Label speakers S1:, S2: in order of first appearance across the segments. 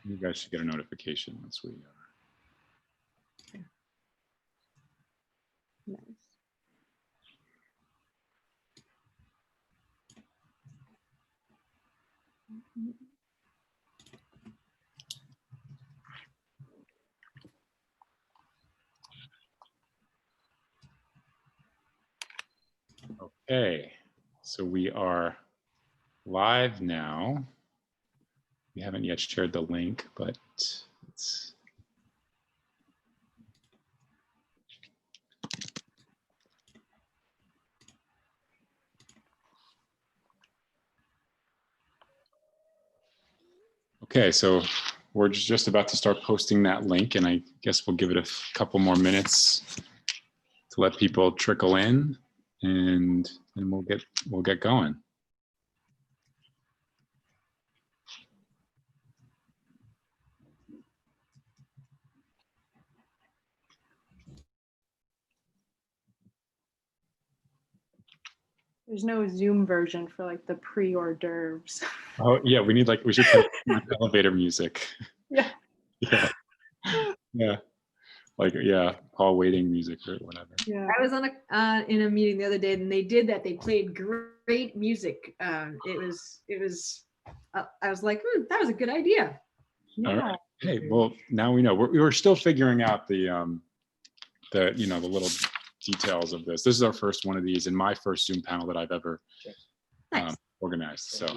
S1: You guys should get a notification once we are.
S2: Nice.
S1: Okay, so we are live now. We haven't yet shared the link, but it's okay, so we're just about to start posting that link, and I guess we'll give it a couple more minutes to let people trickle in, and then we'll get going.
S2: There's no Zoom version for like the pre-hors d'oeuvres.
S1: Oh yeah, we should put elevator music.
S2: Yeah.
S1: Yeah. Yeah. Like, yeah, Paul waiting music or whatever.
S2: Yeah.
S3: I was on in a meeting the other day, and they did that. They played great music. It was. I was like, that was a good idea.
S2: Yeah.
S1: All right. Hey, well, now we know. We were still figuring out the little details of this. This is our first one of these, and my first Zoom panel that I've ever
S3: Nice.
S1: organized. So.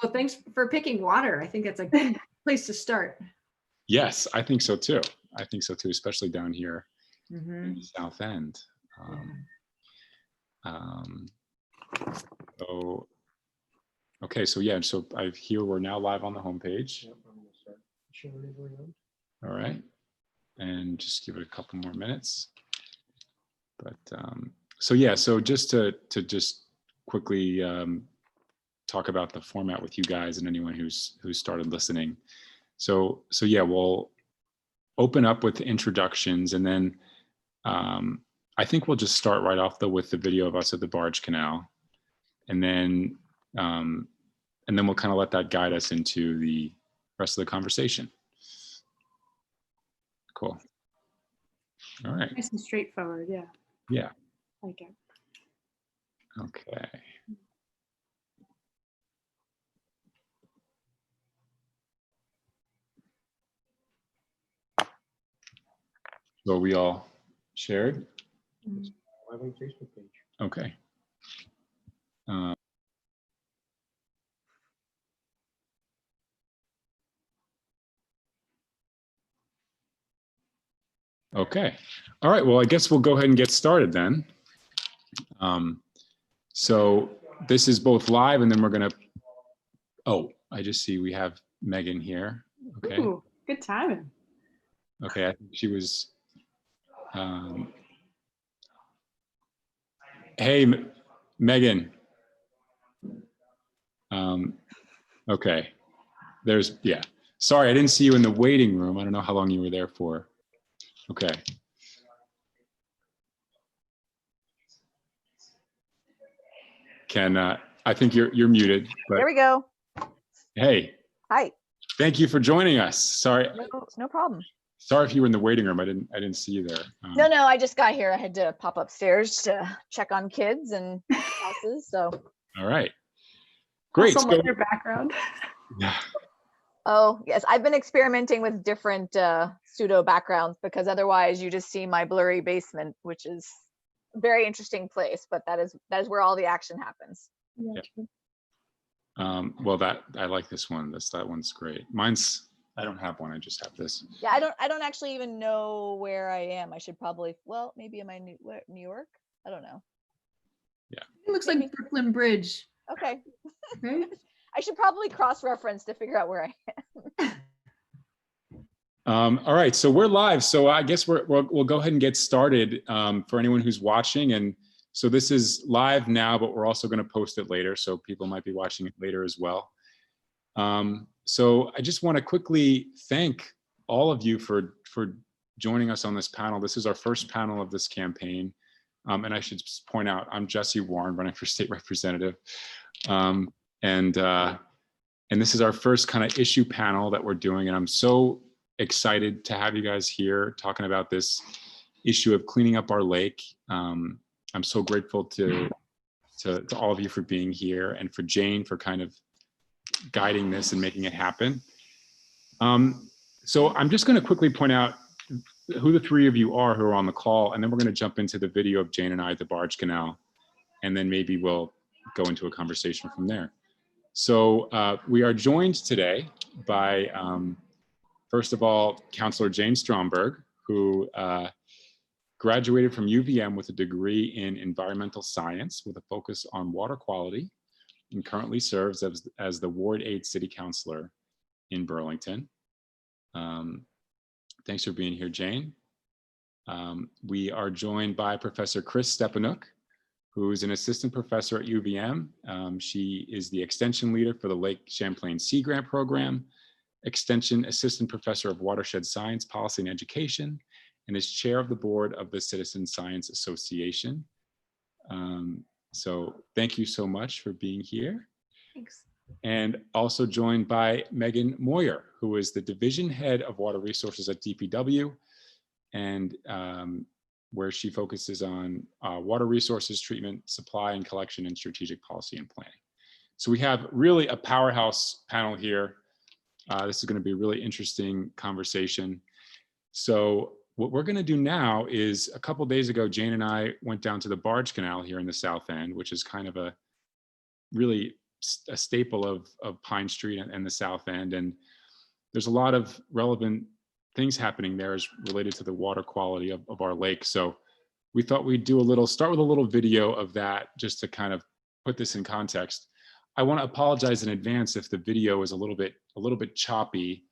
S3: Well, thanks for picking water. I think that's a good place to start.
S1: Yes, I think so too. I think so too, especially down here
S3: Mm-hmm.
S1: in the South End. So, okay, so yeah, so we're now live on the homepage.
S4: Yep, I'm gonna start sharing it around.
S1: All right, and just give it a couple more minutes. But so yeah, so just to just quickly talk about the format with you guys and anyone who's started listening. So yeah, we'll open up with introductions, and then I think we'll just start right off with the video of us at the Barge Canal, and then we'll kind of let that guide us into the rest of the conversation. Cool. All right.
S2: Nice and straightforward. Yeah.
S1: Yeah.
S2: Like it.
S1: Okay. So we all shared?
S2: Mhm.
S4: Live on Facebook page.
S1: Okay. Okay. All right. Well, I guess we'll go ahead and get started then. So this is both live, and then we're going to, I just see we have Megan here. Okay.
S2: Ooh, good timing.
S1: Okay. I think she was, hey, Megan. Okay. Yeah. Sorry, I didn't see you in the waiting room. I don't know how long you were there for. Okay. I think you're muted. But
S5: There we go.
S1: hey.
S5: Hi.
S1: Thank you for joining us. Sorry.
S5: No problem.
S1: Sorry if you were in the waiting room. I didn't see you there.
S5: No, I just got here. I had to pop upstairs to check on kids and houses. So.
S1: All right. Great.
S2: Also like your background.
S1: Yeah.
S5: Oh yes, I've been experimenting with different pseudo backgrounds, because otherwise you just see my blurry basement, which is a very interesting place. But that is where all the action happens.
S2: Yeah.
S1: Well, I like this one. That one's great. I don't have one. I just have this.
S5: Yeah, I don't actually even know where I am. I should probably, well, maybe am I New York? I don't know.
S1: Yeah.
S3: It looks like Brooklyn Bridge,
S5: Okay.
S3: right?
S5: I should probably cross-reference to figure out where I am.
S1: All right, so we're live. So I guess we'll go ahead and get started for anyone who's watching. And so this is live now, but we're also going to post it later, so people might be watching it later as well. So I just want to quickly thank all of you for joining us on this panel. This is our first panel of this campaign. And I should just point out, I'm Jesse Warren, running for state representative. And And this is our first kind of issue panel that we're doing. And I'm so excited to have you guys here talking about this issue of cleaning up our lake. I'm so grateful to all of you for being here, and for Jane for kind of guiding this and making it happen. So I'm just going to quickly point out who the three of you are who are on the call, and then we're going to jump into the video of Jane and I at the Barge Canal, and then maybe we'll go into a conversation from there. So we are joined today by, first of all, Councillor Jane Stromberg, who graduated from UVM with a degree in environmental science with a focus on water quality, and currently serves as the Ward 8 City Councillor in Burlington. Thanks for being here, Jane. We are joined by Professor Chris Stepanuk, who is an assistant professor at UVM. She is the extension leader for the Lake Champlain Sea Grant Program, extension assistant professor of watershed science, policy, and education, and is chair of the board of the Citizen Science Association. So thank you so much for being here.
S3: Thanks.
S1: And also joined by Megan Moyer, who is the division head of water resources at DPW, and where she focuses on water resources, treatment, supply and collection, and strategic policy and planning. So we have really a powerhouse panel here. This is going to be a really interesting conversation. So what we're going to do now is, a couple days ago, Jane and I went down to the Barge Canal here in the South End, which is kind of a really a staple of Pine Street and the South End. And there's a lot of relevant things happening there as related to the water quality of our lake. So we thought we'd start with a little video of that, just to kind of put this in context. I want to apologize in advance if the video is a little bit choppy.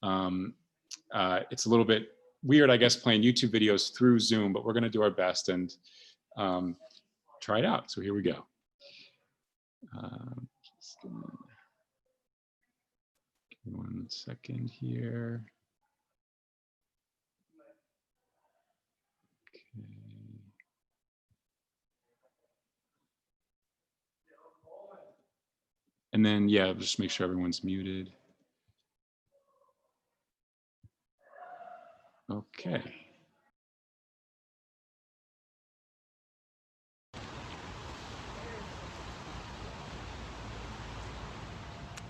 S1: It's a little bit weird, I guess, playing YouTube videos through Zoom, but we're going to do our best and try it out. So here we go. Just give me 1 second here. Okay. And then, yeah, just make sure everyone's muted. Okay.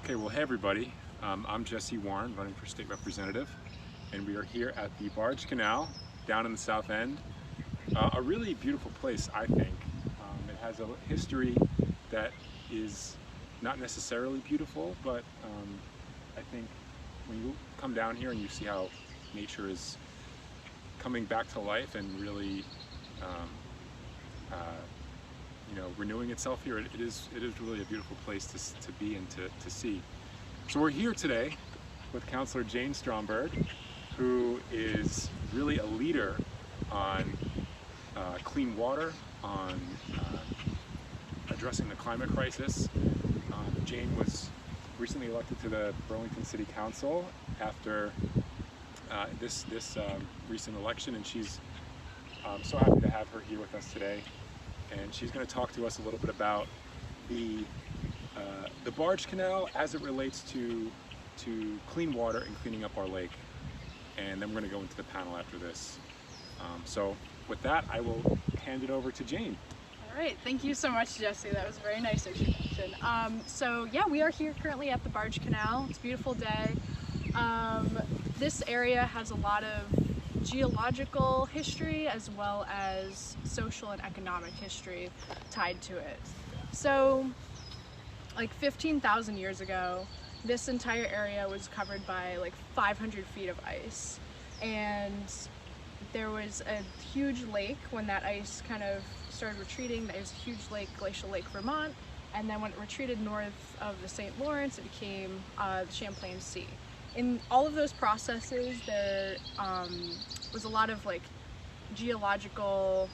S1: Okay, well, hey everybody. I'm Jesse Warren, running for state representative, and we are here at the Barge Canal down in the South End. A really beautiful place, I think. It has a history that is not necessarily beautiful, but I think when you come down here and you see how nature is coming back to life and really renewing itself here, it is really a beautiful place to be and to see. So we're here today with Councillor Jane Stromberg, who is really a leader on clean water, on addressing the climate crisis. Jane was recently elected to the Burlington City Council after this recent election, and she's so happy to have her here with us today. And she's going to talk to us a little bit about the Barge Canal as it relates to clean water and cleaning up our lake. And then we're going to go into the panel after this. So with that, I will hand it over to Jane.
S2: All right, thank you so much, Jesse. That was a very nice introduction. So yeah, we are here currently at the Barge Canal. It's a beautiful day. This area has a lot of geological history as well as social and economic history tied to it. So like 15,000 years ago, this entire area was covered by like 500 feet of ice, and there was a huge lake when that ice kind of started retreating. There was a huge lake, Glacial Lake, Vermont, and then when it retreated north of the St. Lawrence, it became the Champlain Sea. In all of those processes, there was a lot of like geological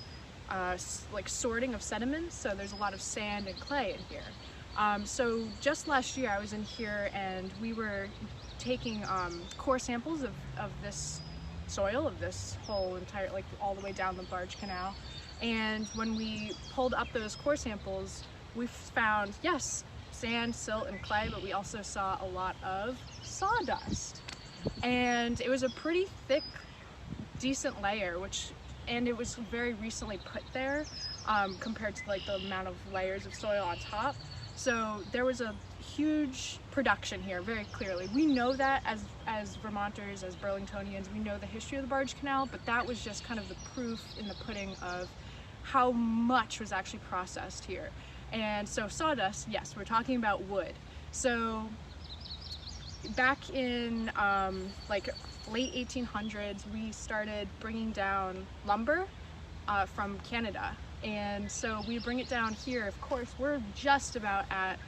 S2: like sorting of sediments, so there's a lot of sand and clay in here. So just last year I was in here and we were taking core samples of this soil, of this whole entire, like all the way down the Barge Canal, and when we pulled up those core samples, we found, yes, sand, silt, and clay, but we also saw a lot of sawdust. And it was a pretty thick, decent layer, and it was very recently put there compared to like the amount of layers of soil on top. So there was a huge production here, very clearly. We know that as Vermonters, as Burlingtonians, we know the history of the Barge Canal, but that was just kind of the proof in the pudding of how much was actually processed here. And so sawdust, yes, we're talking about wood. So back in like late 1800s, we started bringing down lumber from Canada. And so we bring it down here. Of course, we're just about at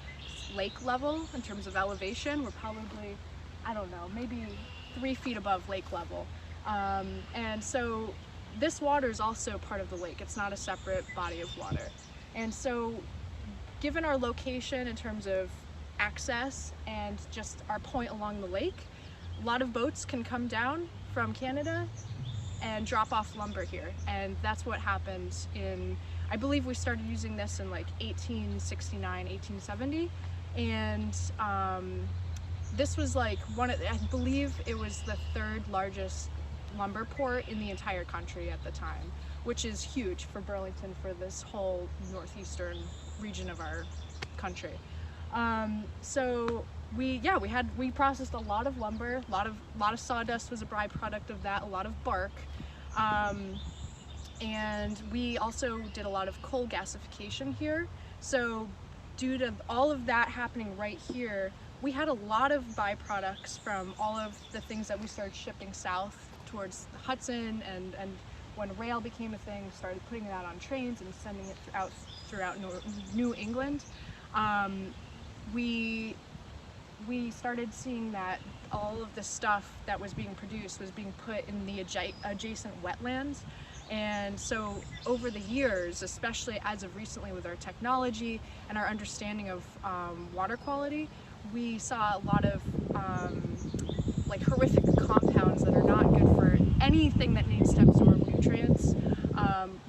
S2: lake level in terms of elevation. We're probably, I don't know, maybe 3 feet above lake level. And so this water is also part of the lake. It's not a separate body of water. And so given our location in terms of access and just our point along the lake, a lot of boats can come down from Canada and drop off lumber here. And that's what happened in, I believe we started using this in like 1869, 1870. And this was like I believe it was the 3rd largest lumber port in the entire country at the time, which is huge for Burlington, for this whole northeastern region of our country. So we processed a lot of lumber, a lot of sawdust was a byproduct of that, a lot of bark, and we also did a lot of coal gasification here. So due to all of that happening right here, we had a lot of byproducts from all of the things that we started shipping south towards the Hudson, and when rail became a thing, we started putting that on trains and sending it throughout New England. We started seeing that all of the stuff that was being produced was being put in the adjacent wetlands. And so over the years, especially as of recently with our technology and our understanding of water quality, we saw a lot of like horrific compounds that are not good for anything that needs to absorb nutrients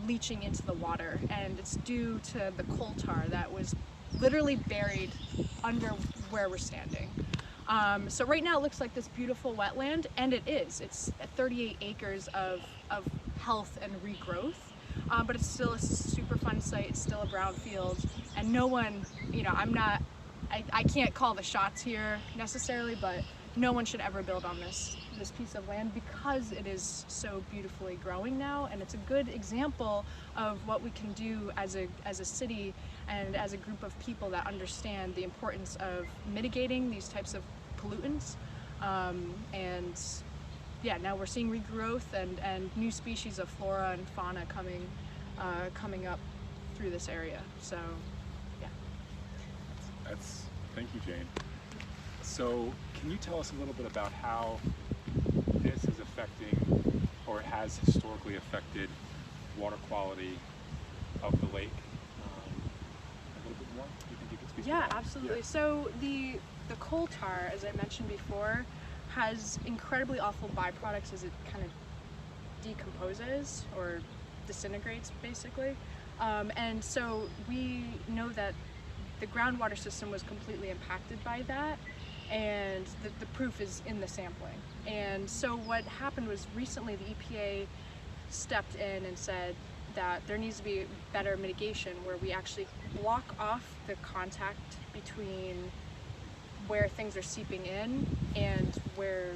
S2: leaching into the water. And it's due to the coal tar that was literally buried under where we're standing. So right now it looks like this beautiful wetland, and it is. It's 38 acres of health and regrowth, but it's still a super fun site. It's still a brown field, and no one, I can't call the shots here necessarily, but no one should ever build on this piece of land because it is so beautifully growing now, and it's a good example of what we can do as a city and as a group of people that understand the importance of mitigating these types of pollutants. And yeah, now we're seeing regrowth and new species of flora and fauna coming up through this area. So yeah.
S1: Thank you, Jane. So can you tell us a little bit about how this is affecting, or has historically affected, water quality of the lake? A little bit more? Do you think you could speak to
S2: Yeah,
S1: that?
S2: absolutely.
S1: Yeah.
S2: So the coal tar, as I mentioned before, has incredibly awful byproducts as it kind of decomposes or disintegrates, basically. And so we know that the groundwater system was completely impacted by that, and the proof is in the sampling. And so what happened was recently the EPA stepped in and said that there needs to be better mitigation where we actually block off the contact between where things are seeping in and where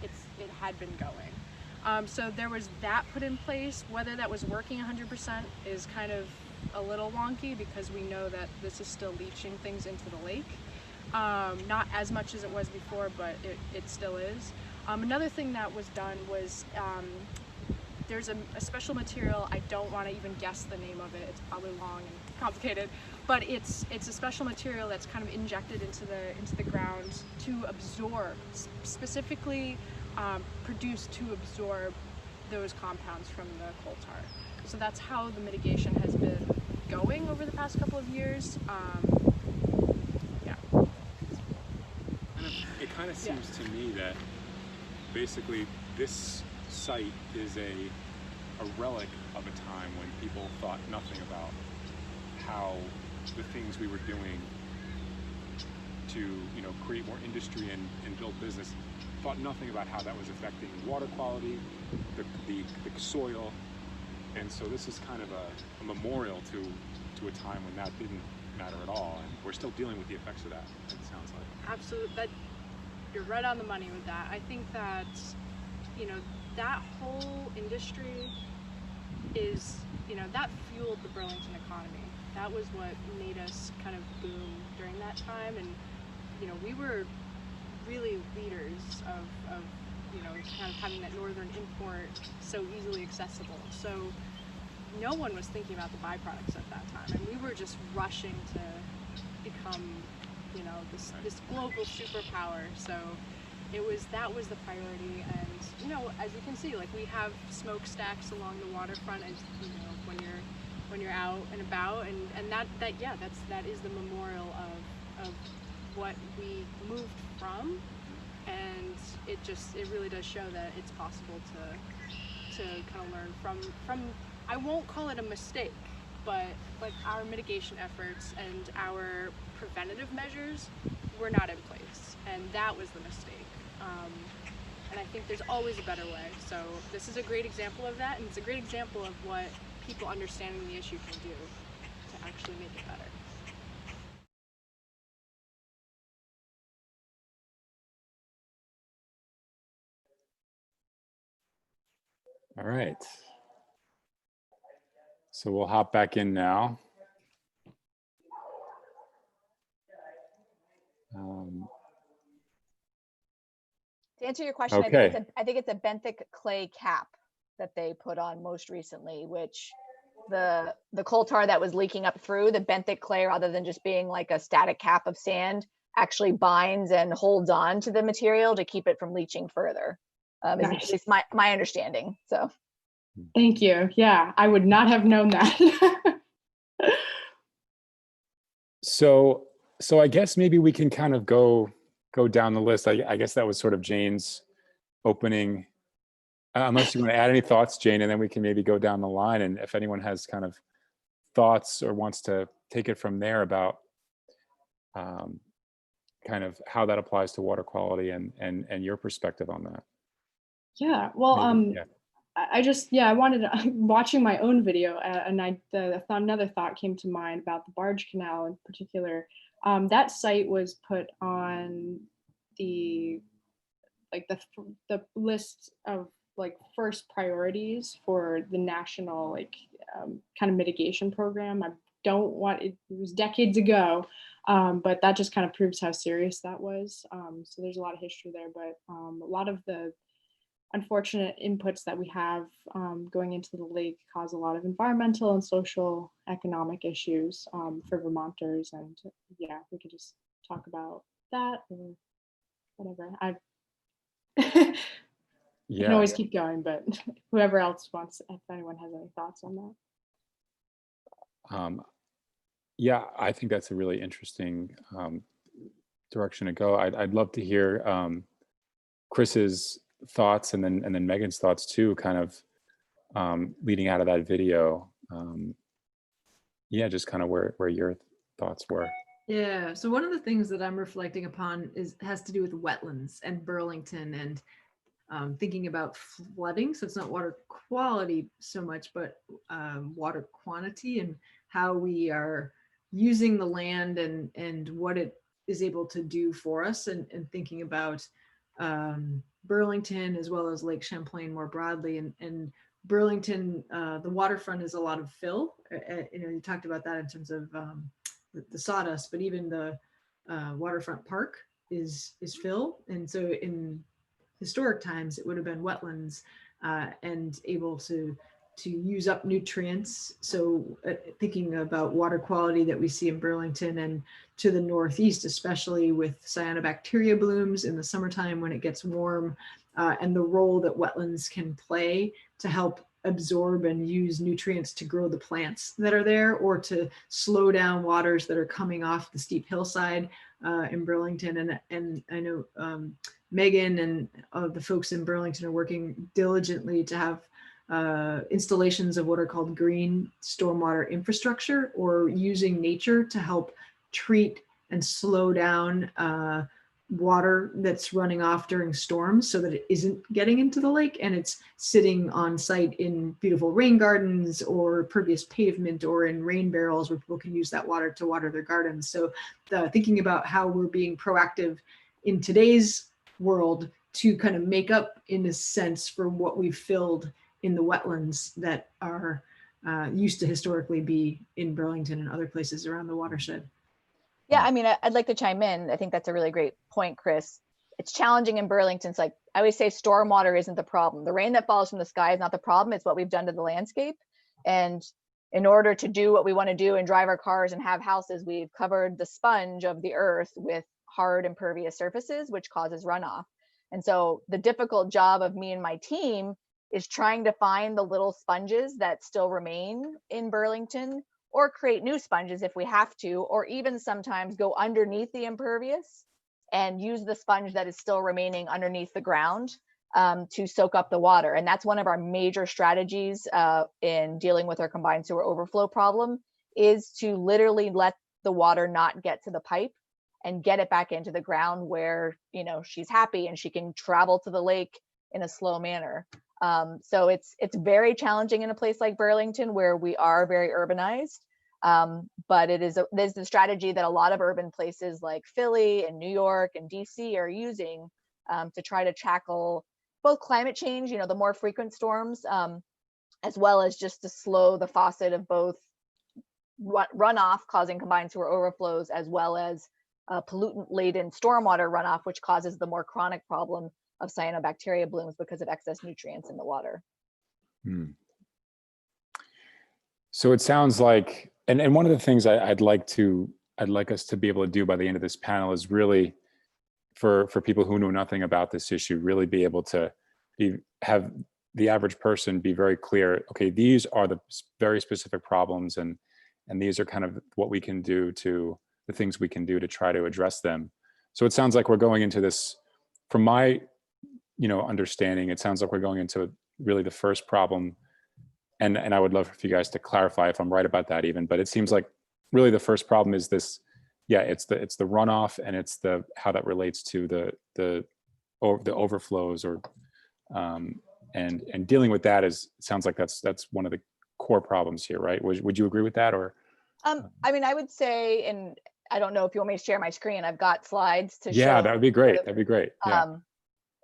S2: it had been going. So there was that put in place. Whether that was working 100% is kind of a little wonky because we know that this is still leaching things into the lake. Not as much as it was before, but it still is. Another thing that was done was there's a special material, I don't want to even guess the name of it, it's probably long and complicated, but it's a special material that's kind of injected into the ground to absorb, specifically produced to absorb those compounds from the coal tar. So that's how the mitigation has been going over the past couple of years. Yeah.
S1: It kind of seems to me that basically this site is a relic of a time when people thought nothing about how the things we were doing to, you know, create more industry and build business, thought nothing about how that was affecting water quality, the soil. And so this is kind of a memorial to a time when that didn't matter at all, and we're still dealing with the effects of that, it sounds like.
S2: Absolutely, that you're right on the money with that. I think that, you know, that whole industry is, you know, that fueled the Burlington economy. That was what made us kind of boom during that time, and you know, we were really leaders of you know, kind of having that northern import so easily accessible. So no one was thinking about the byproducts at that time, and we were just rushing to become, you know, this global superpower. So that was the priority. And you know, as you can see, like, we have smokestacks along the waterfront, as you know, when you're out and about, and that is the memorial of what we moved from. And it really does show that it's possible to kind of learn from I won't call it a mistake, but our mitigation efforts and our preventative measures were not in place, and that was the mistake. And I think there's always a better way. So this is a great example of that, and it's a great example of what people understanding the issue can do to actually make it better.
S1: All right. So we'll hop back in now.
S5: To answer your question,
S1: Okay.
S5: I think it's a benthic clay cap that they put on most recently, which the coal tar that was leaking up through the benthic clay, rather than just being like a static cap of sand, actually binds and holds on to the material to keep it from leaching further. Is
S3: Nice.
S5: at least my understanding. So
S6: Thank you. Yeah, I would not have known that.
S1: So I guess maybe we can kind of go down the list. I guess that was sort of Jane's opening. Unless you want to add any thoughts, Jane, and then we can maybe go down the line. And if anyone has kind of thoughts or wants to take it from there about kind of how that applies to water quality and your perspective on that.
S6: Yeah, well,
S1: Maybe, yeah.
S6: I wanted watching my own video, and another thought came to mind about the Barge Canal in particular. That site was put on the list of like first priorities for the national kind of mitigation program. It was decades ago, but that just kind of proves how serious that was. So there's a lot of history there, but a lot of the unfortunate inputs that we have going into the lake cause a lot of environmental and social economic issues for Vermonters. And yeah, we could just talk about that or whatever. You can always keep going, but whoever else wants, if anyone has any thoughts on that.
S1: Yeah, I think that's a really interesting direction to go. I'd love to hear Chris's thoughts and then Megan's thoughts too, kind of leading out of that video. Yeah, just kind of where your thoughts were.
S3: Yeah, so one of the things that I'm reflecting upon has to do with wetlands and Burlington, and thinking about flooding. So it's not water quality so much, but water quantity, and how we are using the land and what it is able to do for us, and thinking about Burlington as well as Lake Champlain more broadly. And Burlington, the waterfront is a lot of fill. You talked about that in terms of the sawdust, but even the waterfront park is fill. And so in historic times, it would have been wetlands and able to use up nutrients. So thinking about water quality that we see in Burlington and to the northeast, especially with cyanobacteria blooms in the summertime when it gets warm, and the role that wetlands can play to help absorb and use nutrients to grow the plants that are there, or to slow down waters that are coming off the steep hillside in Burlington. And I know Megan and the folks in Burlington are working diligently to have installations of what are called green stormwater infrastructure, or using nature to help treat and slow down water that's running off during storms so that it isn't getting into the lake and it's sitting on site in beautiful rain gardens or pervious pavement or in rain barrels where people can use that water to water their gardens. So thinking about how we're being proactive in today's world to kind of make up in a sense for what we've filled in the wetlands that are used to historically be in Burlington and other places around the watershed.
S5: Yeah, I mean, I'd like to chime in. I think that's a really great point, Chris. It's challenging in Burlington. It's like, I always say stormwater isn't the problem. The rain that falls from the sky is not the problem. It's what we've done to the landscape. And in order to do what we want to do and drive our cars and have houses, we've covered the sponge of the earth with hard impervious surfaces, which causes runoff. And so the difficult job of me and my team is trying to find the little sponges that still remain in Burlington, or create new sponges if we have to, or even sometimes go underneath the impervious and use the sponge that is still remaining underneath the ground to soak up the water. And that's one of our major strategies in dealing with our combined sewer overflow problem, is to literally let the water not get to the pipe and get it back into the ground where, you know, she's happy and she can travel to the lake in a slow manner. So it's very challenging in a place like Burlington where we are very urbanized, but there's the strategy that a lot of urban places like Philly and New York and DC are using to try to tackle both climate change, you know, the more frequent storms, as well as just to slow the faucet of both runoff causing combined sewer overflows, as well as pollutant-laden stormwater runoff, which causes the more chronic problem of cyanobacteria blooms because of excess nutrients in the water.
S1: So it sounds like, and one of the things I'd like us to be able to do by the end of this panel is really, for people who know nothing about this issue, really be able to have the average person be very clear, okay, these are the very specific problems, and these are kind of what we can do to, the things we can do to try to address them. So it sounds like we're going into this, from my understanding, it sounds like we're going into really the first problem, and I would love for you guys to clarify if I'm right about that even, but it seems like really the first problem is this, it's the runoff, and it's the how that relates to the overflows, or and dealing with that sounds like that's one of the core problems here, right? Would you agree with that? Or
S5: I mean, I would say, and I don't know if you want me to share my screen, I've got slides to show.
S1: Yeah, that would be great. That'd be great. Yeah.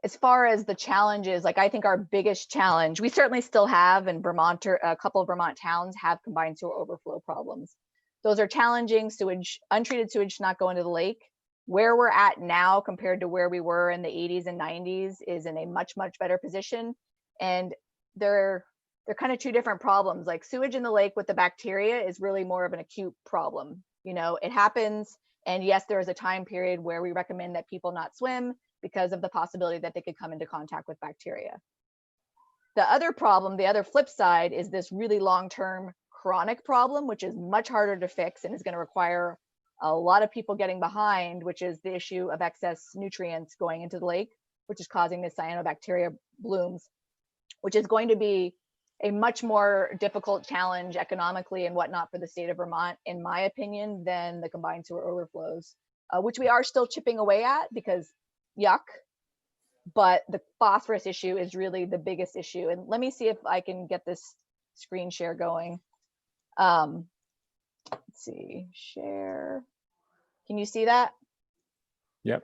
S5: As far as the challenges, like I think our biggest challenge, we certainly still have in Vermont, a couple of Vermont towns have combined sewer overflow problems. Those are challenging. Sewage, untreated sewage should not go into the lake. Where we're at now compared to where we were in the 80s and 90s is in a much, much better position. And they're kind of two different problems. Like sewage in the lake with the bacteria is really more of an acute problem. You know, it happens. And yes, there is a time period where we recommend that people not swim because of the possibility that they could come into contact with bacteria. The other problem, the other flip side, is this really long-term chronic problem, which is much harder to fix and is going to require a lot of people getting behind, which is the issue of excess nutrients going into the lake, which is causing the cyanobacteria blooms, which is going to be a much more difficult challenge economically and whatnot for the state of Vermont, in my opinion, than the combined sewer overflows, which we are still chipping away at because yuck, but the phosphorus issue is really the biggest issue. And let me see if I can get this screen share going. Let's see, share. Can you see that?
S1: Yep.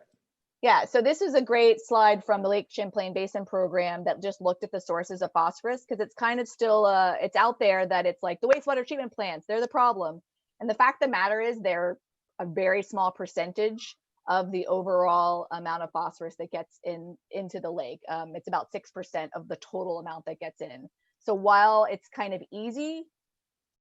S5: Yeah, so this is a great slide from the Lake Champlain Basin program that just looked at the sources of phosphorus, because it's kind of still, it's out there that it's like the wastewater treatment plants, they're the problem. And the fact of the matter is they're a very small percentage of the overall amount of phosphorus that gets into the lake. It's about 6% of the total amount that gets in. So while it's kind of easy,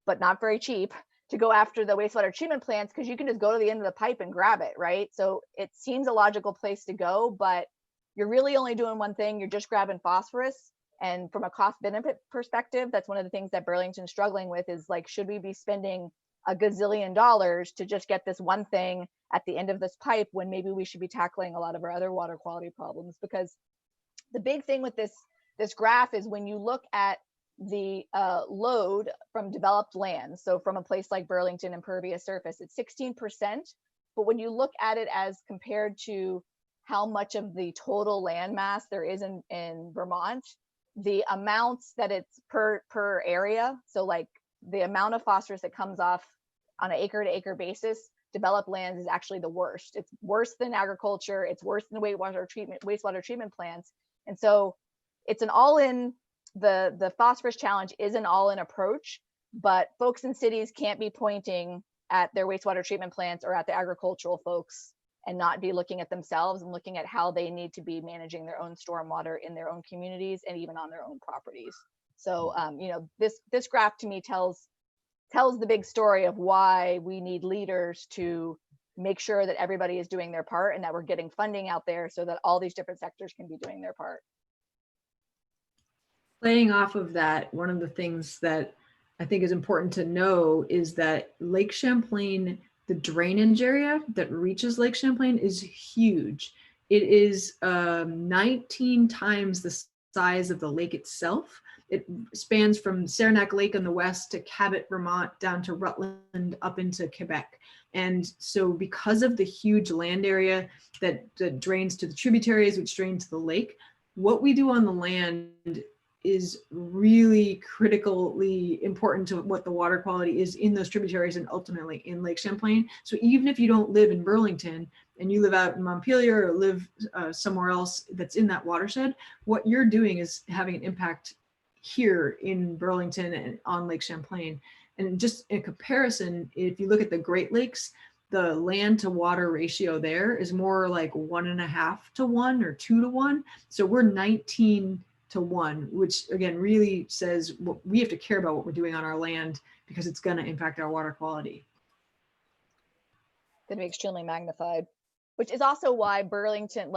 S5: but not very cheap, to go after the wastewater treatment plants, because you can just go to the end of the pipe and grab it, right? So it seems a logical place to go, but you're really only doing one thing. You're just grabbing phosphorus. And from a cost benefit perspective, that's one of the things that Burlington's struggling with, is like, should we be spending a gazillion dollars to just get this one thing at the end of this pipe, when maybe we should be tackling a lot of our other water quality problems? Because the big thing with this graph is when you look at the load from developed land, so from a place like Burlington, impervious surface, it's 16% But when you look at it as compared to how much of the total land mass there is in Vermont, the amounts that it's per area, so like the amount of phosphorus that comes off on an acre to acre basis, developed lands is actually the worst. It's worse than agriculture. It's worse than wastewater treatment plants. And so it's an all-in, the phosphorus challenge is an all-in approach, but folks in cities can't be pointing at their wastewater treatment plants or at the agricultural folks and not be looking at themselves and looking at how they need to be managing their own stormwater in their own communities and even on their own properties. So, you know, this graph to me tells the big story of why we need leaders to make sure that everybody is doing their part and that we're getting funding out there so that all these different sectors can be doing their part.
S3: Playing off of that, one of the things that I think is important to know is that Lake Champlain, the drainage area that reaches Lake Champlain is huge. It is 19 times the size of the lake itself. It spans from Saranac Lake on the west to Cabot, Vermont, down to Rutland, up into Quebec. And so because of the huge land area that drains to the tributaries, which drain to the lake, what we do on the land is really critically important to what the water quality is in those tributaries and ultimately in Lake Champlain. So even if you don't live in Burlington and you live out in Montpelier or live somewhere else that's in that watershed, what you're doing is having an impact here in Burlington and on Lake Champlain. And just in comparison, if you look at the Great Lakes, the land to water ratio there is more like 1.5 to 1 or 2 to 1. So we're 19 to 1, which again really says we have to care about what we're doing on our land because it's going to impact our water quality.
S5: Going to be extremely magnified, which is also why Burlington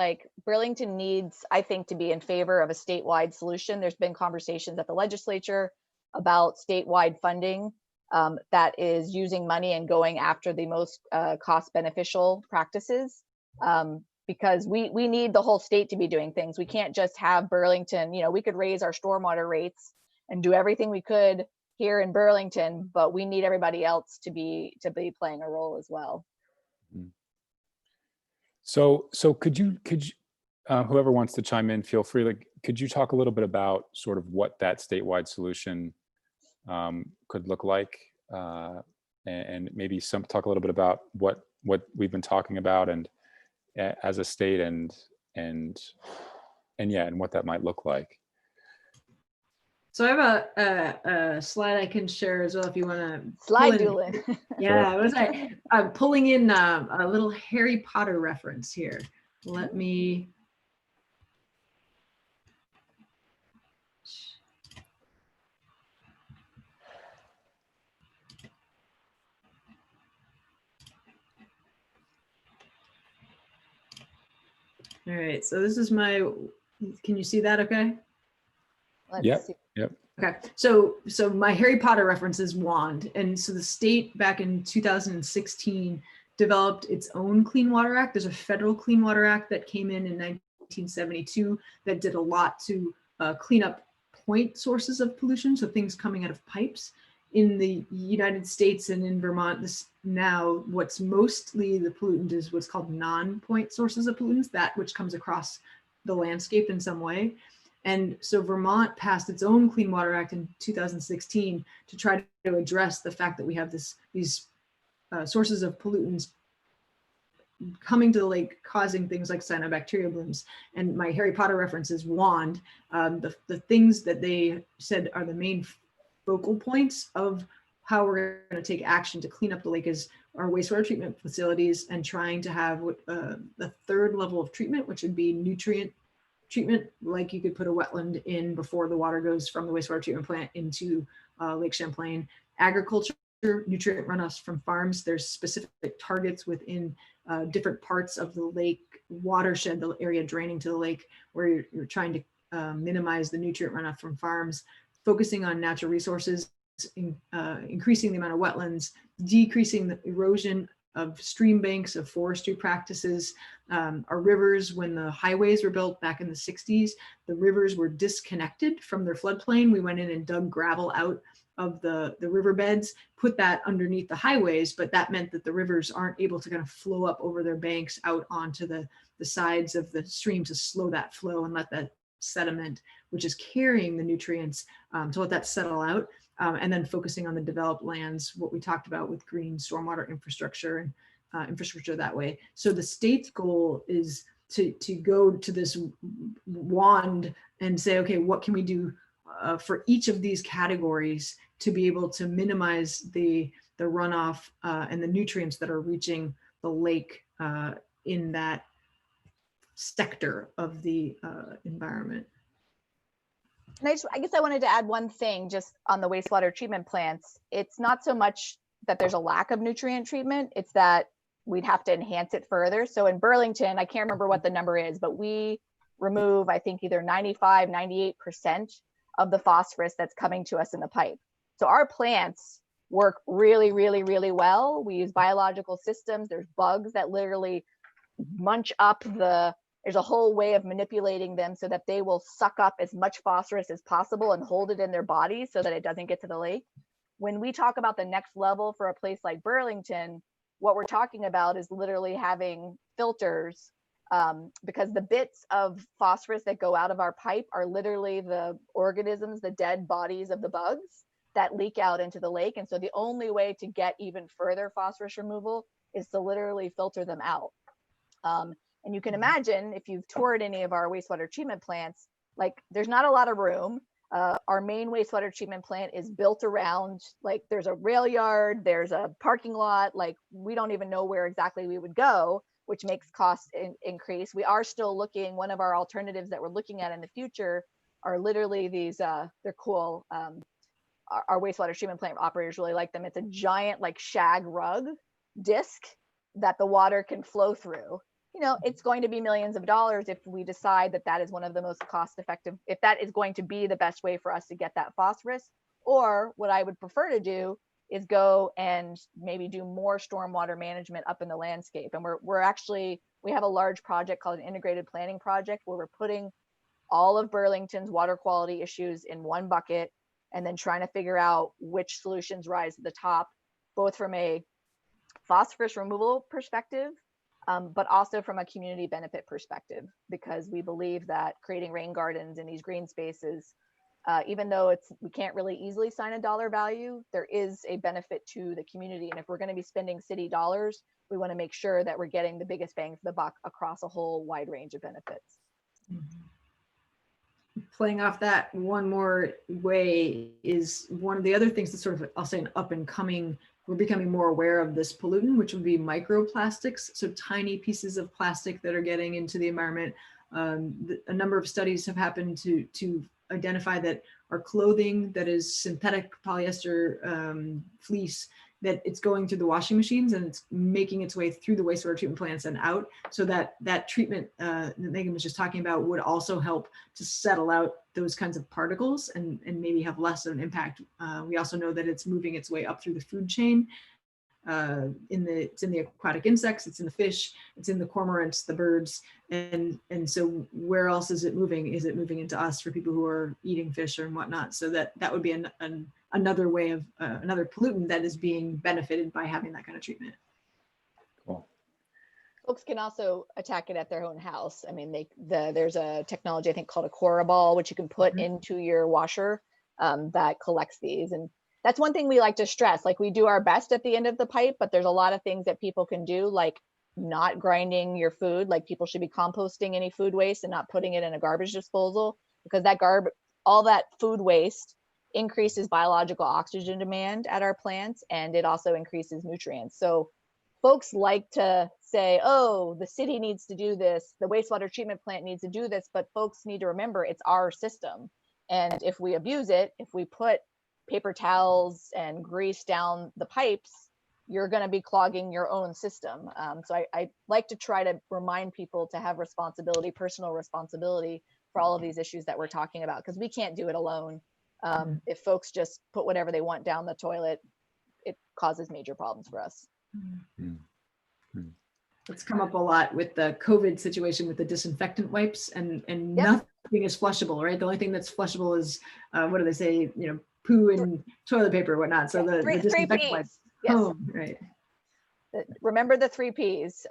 S5: needs, I think, to be in favor of a statewide solution. There's been conversations at the legislature about statewide funding that is using money and going after the most cost beneficial practices. Because we need the whole state to be doing things. We can't just have Burlington, you know, we could raise our stormwater rates and do everything we could here in Burlington, but we need everybody else to be playing a role as well.
S1: So could you whoever wants to chime in, feel free. Like, could you talk a little bit about sort of what that statewide solution could look like, and maybe talk a little bit about what we've been talking about and as a state and what that might look like.
S3: So I have a slide I can share as well if you want to.
S5: Slide dueling.
S3: Yeah, what was I'm pulling in a little Harry Potter reference here. Let me. All right, so this is my, can you see that okay?
S1: Yep.
S3: Okay, so my Harry Potter reference is wand. And so the state back in 2016 developed its own Clean Water Act. There's a federal Clean Water Act that came in 1972 that did a lot to clean up point sources of pollution, so things coming out of pipes. In the United States and in Vermont, now what's mostly the pollutant is what's called non-point sources of pollutants, that which comes across the landscape in some way. And so Vermont passed its own Clean Water Act in 2016 to try to address the fact that we have these sources of pollutants coming to the lake, causing things like cyanobacteria blooms. And my Harry Potter reference is wand. The things that they said are the main focal points of how we're going to take action to clean up the lake is our wastewater treatment facilities and trying to have the third level of treatment, which would be nutrient treatment, like you could put a wetland in before the water goes from the wastewater treatment plant into Lake Champlain. Agriculture, nutrient runoffs from farms. There's specific targets within different parts of the lake watershed, the area draining to the lake, where you're trying to minimize the nutrient runoff from farms, focusing on natural resources, increasing the amount of wetlands, decreasing the erosion stream banks, of forestry practices. Our rivers, when the highways were built back in the 60s, the rivers were disconnected from their floodplain. We went in and dug gravel out of the riverbeds, put that underneath the highways, but that meant that the rivers aren't able to kind of flow up over their banks out onto the sides of the stream to slow that flow and let that sediment, which is carrying the nutrients, to let that settle out. And then focusing on the developed lands, what we talked about with green stormwater infrastructure and infrastructure that way. So the state's goal is to go to this wand and say, okay, what can we do for each of these categories to be able to minimize the runoff and the nutrients that are reaching the lake in that sector of the environment.
S5: And I guess I wanted to add one thing just on the wastewater treatment plants. It's not so much that there's a lack of nutrient treatment, it's that we'd have to enhance it further. So in Burlington, I can't remember what the number is, but we remove, I think, either 95, 98% of the phosphorus that's coming to us in the pipe. So our plants work really, really, really well. We use biological systems. There's bugs that literally munch up there's a whole way of manipulating them so that they will suck up as much phosphorus as possible and hold it in their bodies so that it doesn't get to the lake. When we talk about the next level for a place like Burlington, what we're talking about is literally having filters, because the bits of phosphorus that go out of our pipe are literally the organisms, the dead bodies of the bugs that leak out into the lake. And so the only way to get even further phosphorus removal is to literally filter them out. And you can imagine if you've toured any of our wastewater treatment plants, like there's not a lot of room. Our main wastewater treatment plant is built around, like there's a rail yard, there's a parking lot, like we don't even know where exactly we would go, which makes cost increase. We are still looking, one of our alternatives that we're looking at in the future are literally these, they're cool. Our wastewater treatment plant operators really like them. It's a giant like shag rug disc that the water can flow through. You know, it's going to be millions of dollars if we decide that that is one of the most cost effective, if that is going to be the best way for us to get that phosphorus. Or what I would prefer to do is go and maybe do more stormwater management up in the landscape. And we have a large project called an integrated planning project where we're putting all of Burlington's water quality issues in one bucket and then trying to figure out which solutions rise to the top, both from a phosphorus removal perspective, but also from a community benefit perspective, because we believe that creating rain gardens in these green spaces, even though we can't really easily sign a dollar value, there is a benefit to the community. And if we're going to be spending city dollars, we want to make sure that we're getting the biggest bang for the buck across a whole wide range of benefits.
S3: Playing off that one more way is one of the other things that's sort of, I'll say, an up and coming. We're becoming more aware of this pollutant, which would be microplastics. So tiny pieces of plastic that are getting into the environment. A number of studies have happened to identify that our clothing that is synthetic polyester fleece, that it's going through the washing machines and it's making its way through the wastewater treatment plants and out. So that treatment that Megan was just talking about would also help to settle out those kinds of particles and maybe have less of an impact. We also know that it's moving its way up through the food chain. It's in the aquatic insects, it's in the fish, it's in the cormorants, the birds, and so where else is it moving? Is it moving into us for people who are eating fish and whatnot? So that would be another way of another pollutant that is being benefited by having that kind of treatment.
S1: Cool.
S5: Folks can also attack it at their own house. I mean, there's a technology I think called a Coraball, which you can put into your washer that collects these. And that's one thing we like to stress. Like, we do our best at the end of the pipe, but there's a lot of things that people can do, like not grinding your food. Like, people should be composting any food waste and not putting it in a garbage disposal, because all that food waste increases biological oxygen demand at our plants, and it also increases nutrients. So folks like to say, oh, the city needs to do this, the wastewater treatment plant needs to do this, but folks need to remember it's our system. And if we abuse it, if we put paper towels and grease down the pipes, you're going to be clogging your own system. So I like to try to remind people to have responsibility, personal responsibility for all of these issues that we're talking about, because we can't do it alone. If folks just put whatever they want down the toilet, it causes major problems for us.
S3: It's come up a lot with the COVID situation with the disinfectant wipes, and
S5: Yep.
S3: nothing is flushable, right? The only thing that's flushable is what do they say? Poo and toilet paper or whatnot. So the
S5: Three
S3: disinfectant wipes.
S5: Ps. Yes.
S3: Home, right.
S5: Remember the 3 Ps,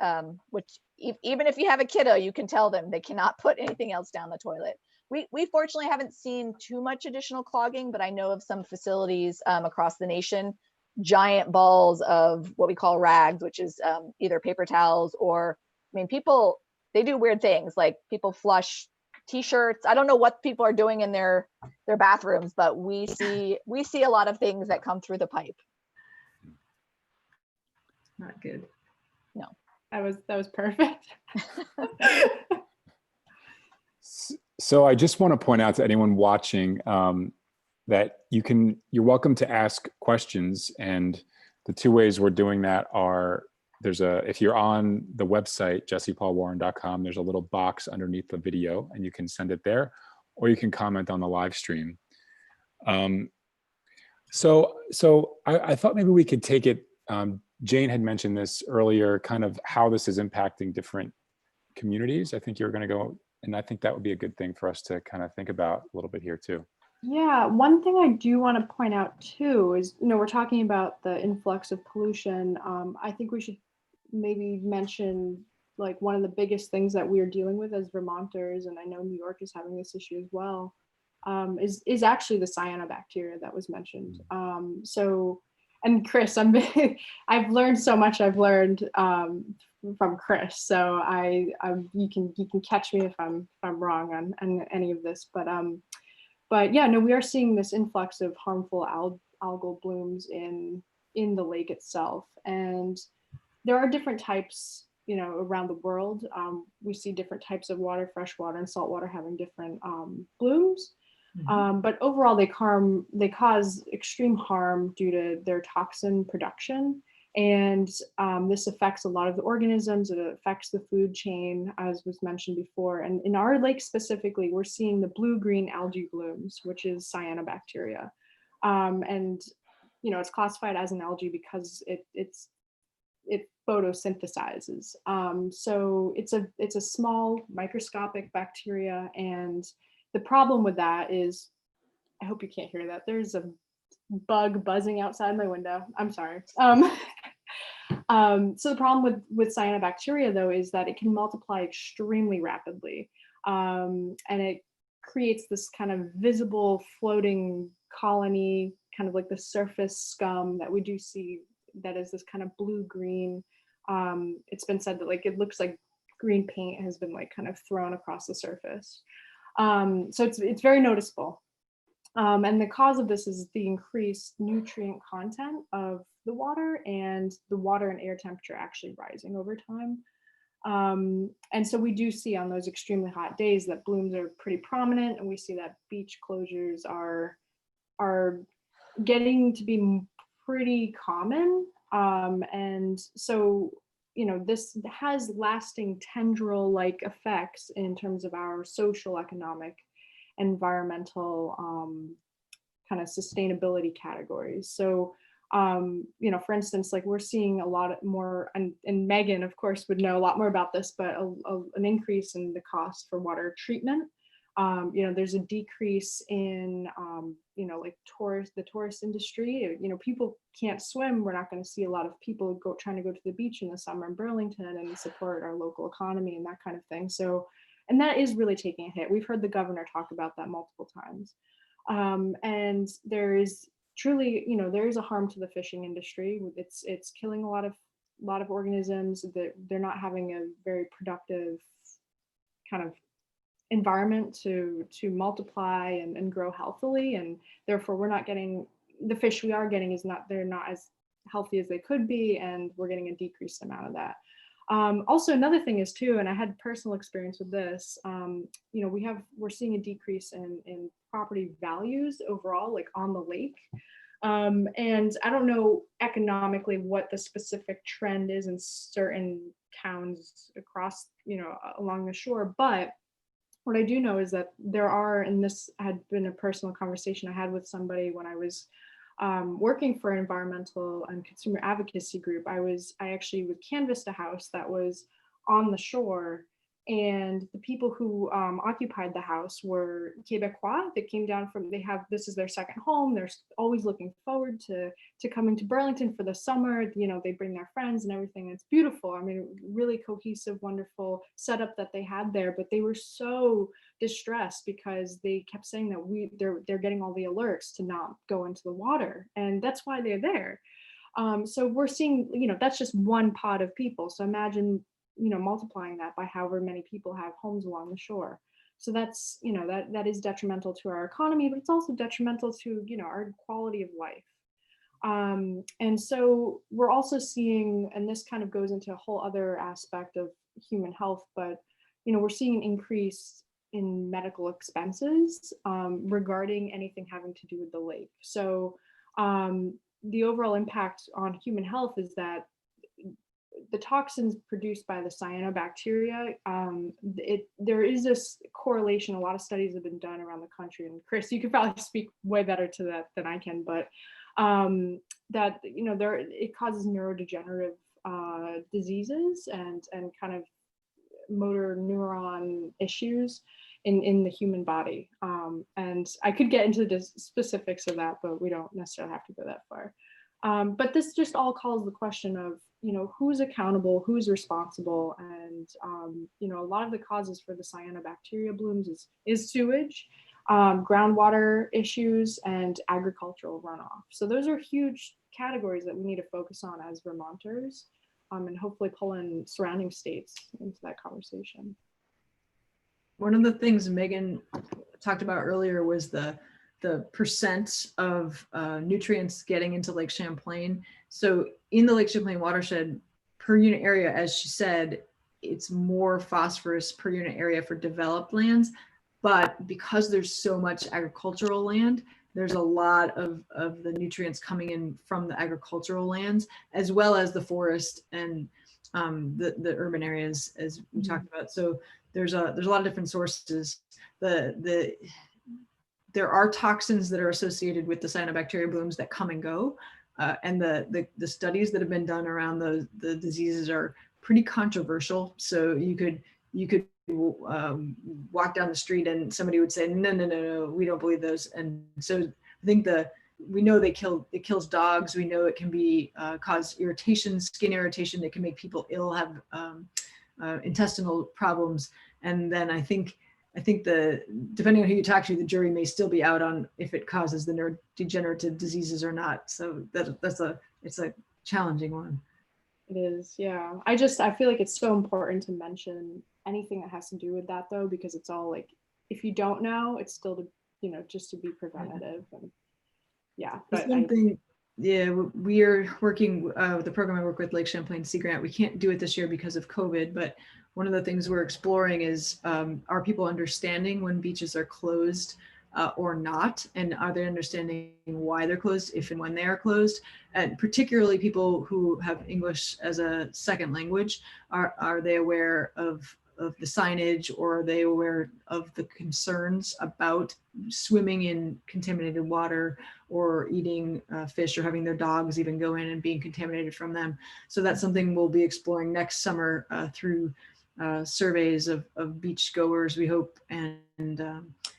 S5: which even if you have a kiddo, you can tell them they cannot put anything else down the toilet. We fortunately haven't seen too much additional clogging, but I know of some facilities across the nation, giant balls of what we call rags, which is either paper towels or, I mean, people, they do weird things, like people flush t-shirts. I don't know what people are doing in their bathrooms, but we see a lot of things that come through the pipe.
S3: Not good.
S5: No.
S6: That was perfect.
S1: So I just want to point out to anyone watching that you're welcome to ask questions, and the 2 ways we're doing that are, if you're on the website jessepaulwarren.com, there's a little box underneath the video and you can send it there, or you can comment on the live stream. So I thought maybe we could take it, Jane had mentioned this earlier, kind of how this is impacting different communities. I think you're going to go, and I think that would be a good thing for us to kind of think about a little bit here too.
S6: Yeah, one thing I do want to point out too is, we're talking about the influx of pollution. I think we should maybe mention, like, one of the biggest things that we're dealing with as Vermonters, and I know New York is having this issue as well, is actually the cyanobacteria that was mentioned. And Chris, I've learned so much. I've learned from Chris, so you can catch me if I'm wrong on any of this, but yeah, no, we are seeing this influx of harmful algal blooms in the lake itself, and there are different types, around the world. We see different types of water, freshwater and saltwater, having different blooms. But overall, they cause extreme harm due to their toxin production. And this affects a lot of the organisms. It affects the food chain, as was mentioned before. And in our lake specifically, we're seeing the blue-green algae blooms, which is cyanobacteria. And, it's classified as an algae because it photosynthesizes. So it's a small microscopic bacteria, and the problem with that is, I hope you can't hear that. There's a bug buzzing outside my window. I'm sorry. So the problem with cyanobacteria, though, is that it can multiply extremely rapidly, and it creates this kind of visible floating colony, kind of like the surface scum that we do see, that is this kind of blue-green. It's been said that, like, it looks like green paint has been, like, kind of thrown across the surface. So it's very noticeable. And the cause of this is the increased nutrient content of the water, and the water and air temperature actually rising over time. And so we do see on those extremely hot days that blooms are pretty prominent, and we see that beach closures are getting to be pretty common. And so, this has lasting tendril-like effects in terms of our social, economic, environmental, kind of sustainability categories. So, for instance, like, we're seeing a lot more, and Megan, of course, would know a lot more about this, but an increase in the cost for water treatment. There's a decrease in, like, the tourist industry. People can't swim. We're not going to see a lot of people trying to go to the beach in the summer in Burlington and support our local economy and that kind of thing. So, and that is really taking a hit. We've heard the governor talk about that multiple times. And there is truly, there is a harm to the fishing industry. It's killing a lot of organisms, that they're not having a very productive kind of environment to multiply and grow healthily, and therefore we're not getting the fish we are getting they're not as healthy as they could be, and we're getting a decreased amount of that. Also, another thing is too, and I had personal experience with this, we're seeing a decrease in property values overall, like on the lake. And I don't know economically what the specific trend is in certain towns across, along the shore, but what I do know is that there are, and this had been a personal conversation I had with somebody when I was working for an environmental and consumer advocacy group, I actually would canvassed a house that was on the shore, and the people who occupied the house were Quebecois that came down from, this is their second home. They're always looking forward to coming to Burlington for the summer. You know, they bring their friends and everything. It's beautiful. I mean, really cohesive, wonderful setup that they had there, but they were so distressed because they kept saying that they're getting all the alerts to not go into the water, and that's why they're there. So we're seeing, you know, that's just one pot of people. So imagine, you know, multiplying that by however many people have homes along the shore. So that's, you know, that is detrimental to our economy, but it's also detrimental to, you know, our quality of life. And so we're also seeing, and this kind of goes into a whole other aspect of human health, but, you know, we're seeing an increase in medical expenses regarding anything having to do with the lake. So the overall impact on human health is that the toxins produced by the cyanobacteria, there is this correlation. A lot of studies have been done around the country, and Chris, you could probably speak way better to that than I can, but that, you know, it causes neurodegenerative diseases and kind of motor neuron issues in the human body. And I could get into the specifics of that, but we don't necessarily have to go that far. But this just all calls the question of, you know, who's accountable, who's responsible, and you know, a lot of the causes for the cyanobacteria blooms is sewage, groundwater issues, and agricultural runoff. So those are huge categories that we need to focus on as Vermonters, and hopefully pull in surrounding states into that conversation.
S3: One of the things Megan talked about earlier was the percent of nutrients getting into Lake Champlain. So in the Lake Champlain watershed per unit area, as she said, it's more phosphorus per unit area for developed lands. But because there's so much agricultural land, there's a lot of the nutrients coming in from the agricultural lands, as well as the forest and the urban areas, as we talked about. So there's a lot of different sources. There are toxins that are associated with the cyanobacteria blooms that come and go. And the studies that have been done around the diseases are pretty controversial. So you could walk down the street and somebody would say, no, we don't believe those. And so I think we know it kills dogs. We know it can be cause irritation, skin irritation. It can make people ill, have intestinal problems. And then I think depending on who you talk to, the jury may still be out on if it causes the neurodegenerative diseases or not. So it's a challenging one.
S6: It is, yeah. I feel like it's so important to mention anything that has to do with that, though, because it's all like, if you don't know, it's still just to be preventative. And yeah, but
S3: we are working with the program I work with, Lake Champlain Sea Grant. We can't do it this year because of COVID, but one of the things we're exploring is, are people understanding when beaches are closed or not? And are they understanding why they're closed, if and when they are closed? And particularly people who have English as a second language, are they aware of the signage, or are they aware of the concerns about swimming in contaminated water, or eating fish, or having their dogs even go in and being contaminated from them? So that's something we'll be exploring next summer through surveys of beach goers, we hope, and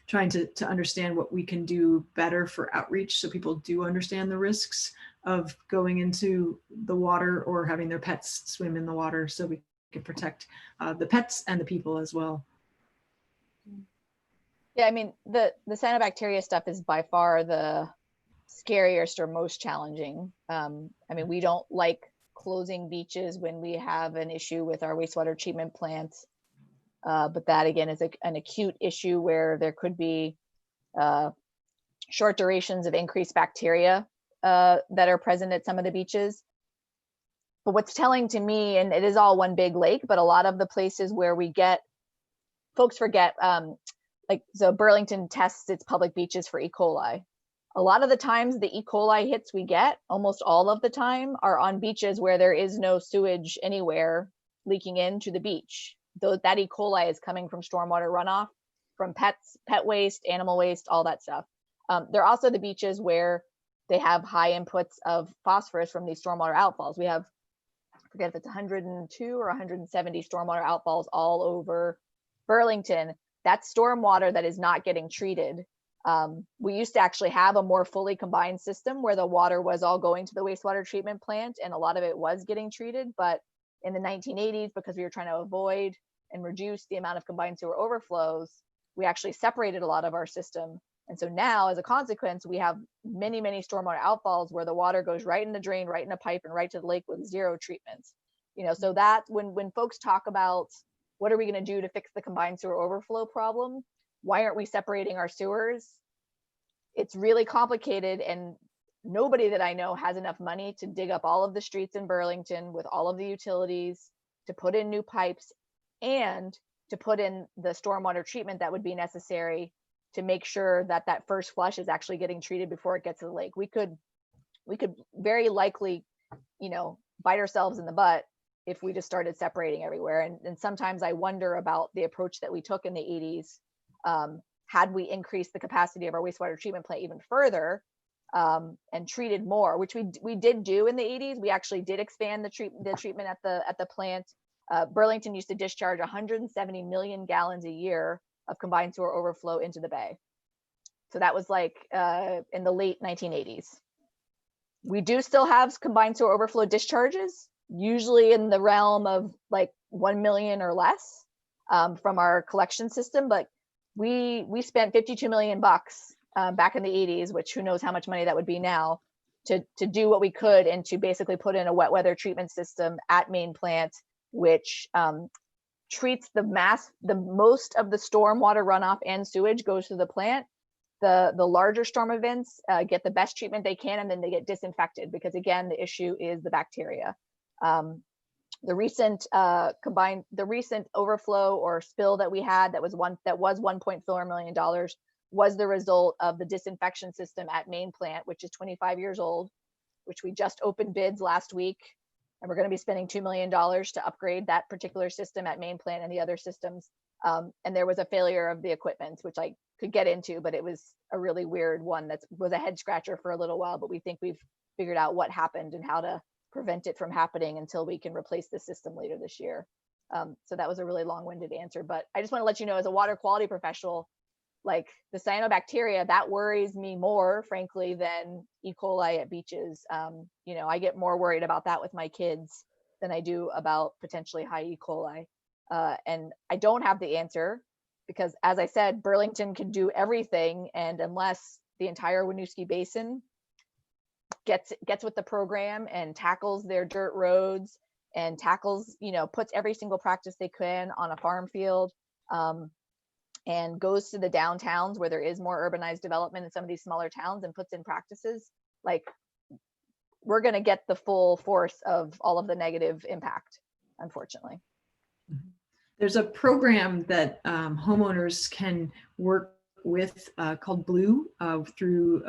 S3: trying to understand what we can do better for outreach, so people do understand the risks of going into the water or having their pets swim in the water, so we can protect the pets and the people as well.
S5: Yeah, I mean, the cyanobacteria stuff is by far the scariest or most challenging. I mean, we don't like closing beaches when we have an issue with our wastewater treatment plants. But that again is an acute issue where there could be short durations of increased bacteria that are present at some of the beaches. But what's telling to me, and it is all one big lake, but a lot of the places where folks forget, so Burlington tests its public beaches for E. coli. A lot of the times the E. coli hits we get, almost all of the time, are on beaches where there is no sewage anywhere leaking into the beach. Though that E. coli is coming from stormwater runoff, from pet waste, animal waste, all that stuff. There are also the beaches where they have high inputs of phosphorus from these stormwater outfalls. We have, I forget if it's 102 or 170 stormwater outfalls all over Burlington. That's stormwater that is not getting treated. We used to actually have a more fully combined system where the water was all going to the wastewater treatment plant and a lot of it was getting treated. But in the 1980s, because we were trying to avoid and reduce the amount of combined sewer overflows, we actually separated a lot of our system. And so now, as a consequence, we have many, many stormwater outfalls where the water goes right in the drain, right in a pipe, and right to the lake with zero treatments. You know, so that when folks talk about what are we going to do to fix the combined sewer overflow problem, why aren't we separating our sewers? It's really complicated, and nobody that I know has enough money to dig up all of the streets in Burlington with all of the utilities, to put in new pipes, and to put in the stormwater treatment that would be necessary to make sure that that first flush is actually getting treated before it gets to the lake. We could very likely, you know, bite ourselves in the butt if we just started separating everywhere. And sometimes I wonder about the approach that we took in the 80s. Had we increased the capacity of our wastewater treatment plant even further and treated more, which we did do in the 80s. We actually did expand the treatment at the plant. Burlington used to discharge 170 million gallons a year of combined sewer overflow into the bay. So that was like in the late 1980s. We do still have combined sewer overflow discharges, usually in the realm of like 1 million or less from our collection system, but we spent 52 million bucks back in the 80s, which who knows how much money that would be now, to do what we could and to basically put in a wet weather treatment system at main plant, which treats the most of the storm water runoff and sewage goes to the plant. The larger storm events get the best treatment they can, and then they get disinfected because, again, the issue is the bacteria. The recent overflow or spill that we had that was $1.4 million was the result of the disinfection system at main plant, which is 25 years old, which we just opened bids last week. And we're going to be spending $2 million to upgrade that particular system at main plant and the other systems. And there was a failure of the equipment, which I could get into, but it was a really weird one that was a head scratcher for a little while, but we think we've figured out what happened and how to prevent it from happening until we can replace the system later this year. So that was a really long-winded answer, but I just want to let you know, as a water quality professional, like the cyanobacteria, that worries me more, frankly, than E. coli at beaches. You know, I get more worried about that with my kids than I do about potentially high E. coli. And I don't have the answer because, as I said, Burlington can do everything. And unless the entire Winooski Basin gets with the program and tackles their dirt roads and tackles, you know, puts every single practice they can on a farm field, and goes to the downtowns where there is more urbanized development in some of these smaller towns and puts in practices, like, we're going to get the full force of all of the negative impact, unfortunately.
S3: There's a program that homeowners can work with called Blue through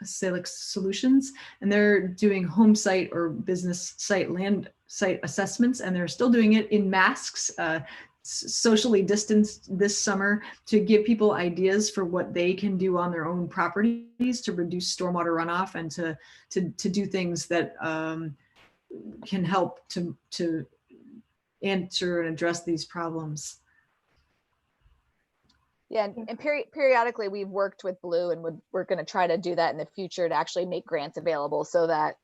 S3: Salix Solutions, and they're doing home site or business site land site assessments, and they're still doing it in masks, socially distanced this summer, to give people ideas for what they can do on their own properties to reduce stormwater runoff and to do things that can help to answer and address these problems.
S5: Yeah, and periodically we've worked with Blue, and we're going to try to do that in the future to actually make grants available so that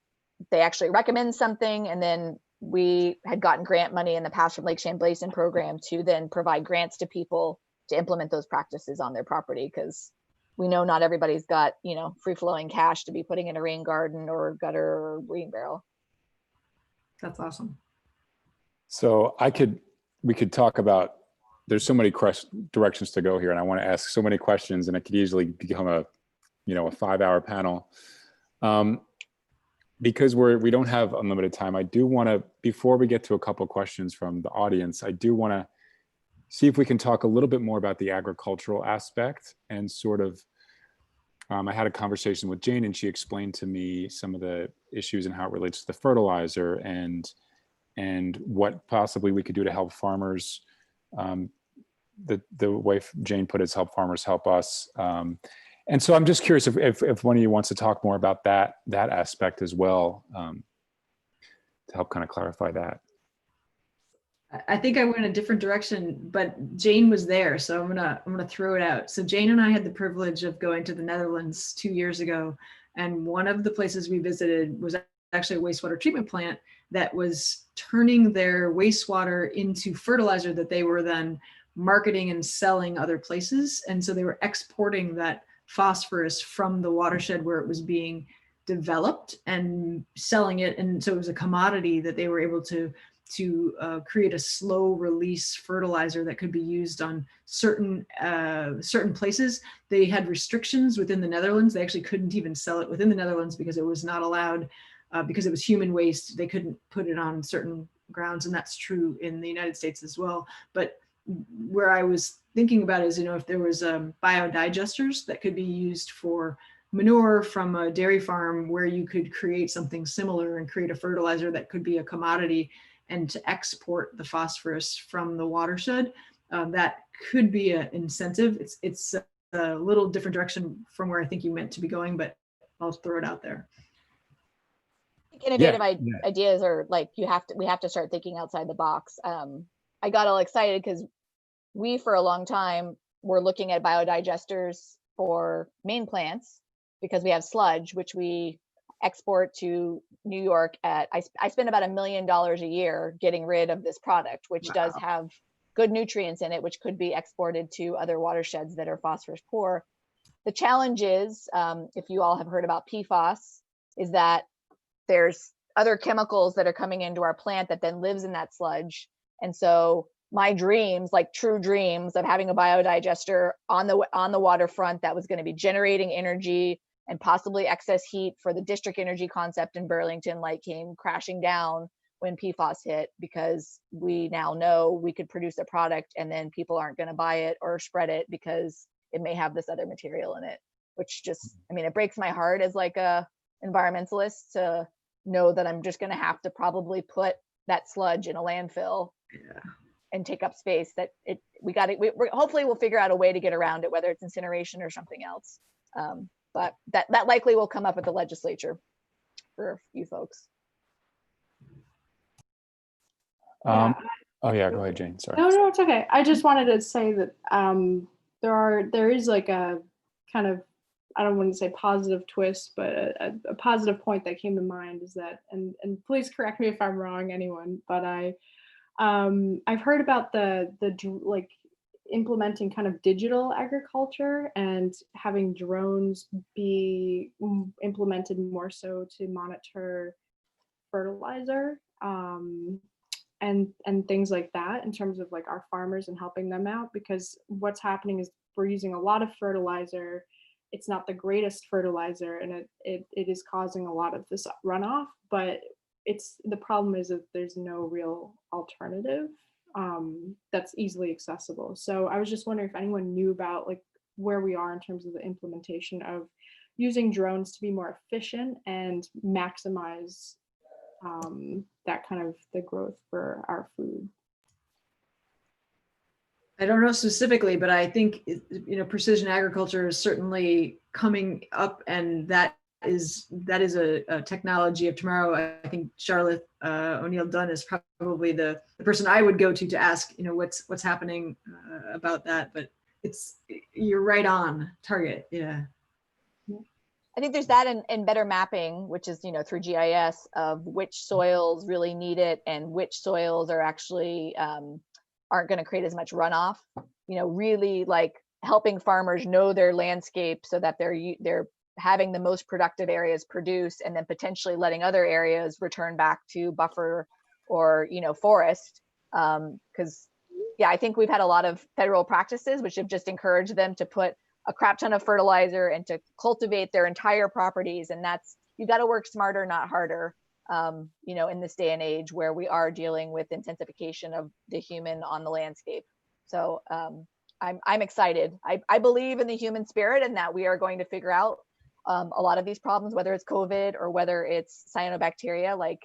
S5: they actually recommend something, and then we had gotten grant money in the past from Lake Champlain program to then provide grants to people to implement those practices on their property, because we know not everybody's got, you know, free flowing cash to be putting in a rain garden or gutter or green barrel.
S3: That's awesome.
S1: So we could talk about, there's so many directions to go here, and I want to ask so many questions, and it could easily become a 5-hour panel. Because we don't have unlimited time, I do want to, before we get to a couple of questions from the audience, I do want to see if we can talk a little bit more about the agricultural aspect and sort of, I had a conversation with Jane, and she explained to me some of the issues and how it relates to the fertilizer and what possibly we could do to help farmers. The way Jane put it is help farmers help us. And so I'm just curious if one of you wants to talk more about that aspect as well, to help kind of clarify that.
S3: I think I went a different direction, but Jane was there, so I'm gonna throw it out. So Jane and I had the privilege of going to the Netherlands 2 years ago, and one of the places we visited was actually a wastewater treatment plant that was turning their wastewater into fertilizer that they were then marketing and selling other places. And so they were exporting that phosphorus from the watershed where it was being developed and selling it. And so it was a commodity that they were able to create a slow release fertilizer that could be used on certain places. They had restrictions within the Netherlands. They actually couldn't even sell it within the Netherlands because it was not allowed, because it was human waste. They couldn't put it on certain grounds, and that's true in the United States as well. But where I was thinking about is, if there was biodigesters that could be used for manure from a dairy farm, where you could create something similar and create a fertilizer that could be a commodity, and to export the phosphorus from the watershed, that could be an incentive. It's a little different direction from where I think you meant to be going, but I'll throw it out there.
S5: Innovative ideas are like, we have to start thinking outside the box. I got all excited because we, for a long time, were looking at biodigesters for main plants because we have sludge, which we export to New York at, I spend about $1 million a year getting rid of this product, which does have good nutrients in it, which could be exported to other watersheds that are phosphorus poor. The challenge is, if you all have heard about PFAS, is that there's other chemicals that are coming into our plant that then lives in that sludge. And so my dreams, like true dreams of having a biodigester on the waterfront that was going to be generating energy and possibly excess heat for the district energy concept in Burlington, like, came crashing down when PFAS hit, because we now know we could produce a product and then people aren't going to buy it or spread it because it may have this other material in it, which just, it breaks my heart as like a environmentalist to know that I'm just going to have to probably put that sludge in a landfill and take up space. That hopefully we'll figure out a way to get around it, whether it's incineration or something else. But that likely will come up at the legislature for a few folks.
S1: Oh yeah, go ahead, Jane. Sorry.
S6: No, it's okay. I just wanted to say that there is like a kind of, I don't want to say positive twist, but a positive point that came to mind is that, and please correct me if I'm wrong, anyone, but I've heard about the like implementing kind of digital agriculture and having drones be implemented more so to monitor fertilizer and things like that, in terms of like our farmers and helping them out, because what's happening is we're using a lot of fertilizer. It's not the greatest fertilizer, and it is causing a lot of this runoff, but the problem is that there's no real alternative that's easily accessible. So I was just wondering if anyone knew about like where we are in terms of the implementation of using drones to be more efficient and maximize that kind of the growth for our food.
S3: I don't know specifically, but I think precision agriculture is certainly coming up, and that is a technology of tomorrow. I think Charlotte O'Neill Dunn is probably the person I would go to ask, what's happening about that. But you're right on target. Yeah.
S5: I think there's that and better mapping, which is, through GIS, of which soils really need it and which soils are actually aren't going to create as much runoff. Really like helping farmers know their landscape so that they're having the most productive areas produce, and then potentially letting other areas return back to buffer or forest. Because I think we've had a lot of federal practices which have just encouraged them to put a crap ton of fertilizer and to cultivate their entire properties, and you got to work smarter, not harder. In this day and age where we are dealing with intensification of the human on the landscape. So I'm excited. I believe in the human spirit, and that we are going to figure out a lot of these problems, whether it's COVID or whether it's cyanobacteria. Like,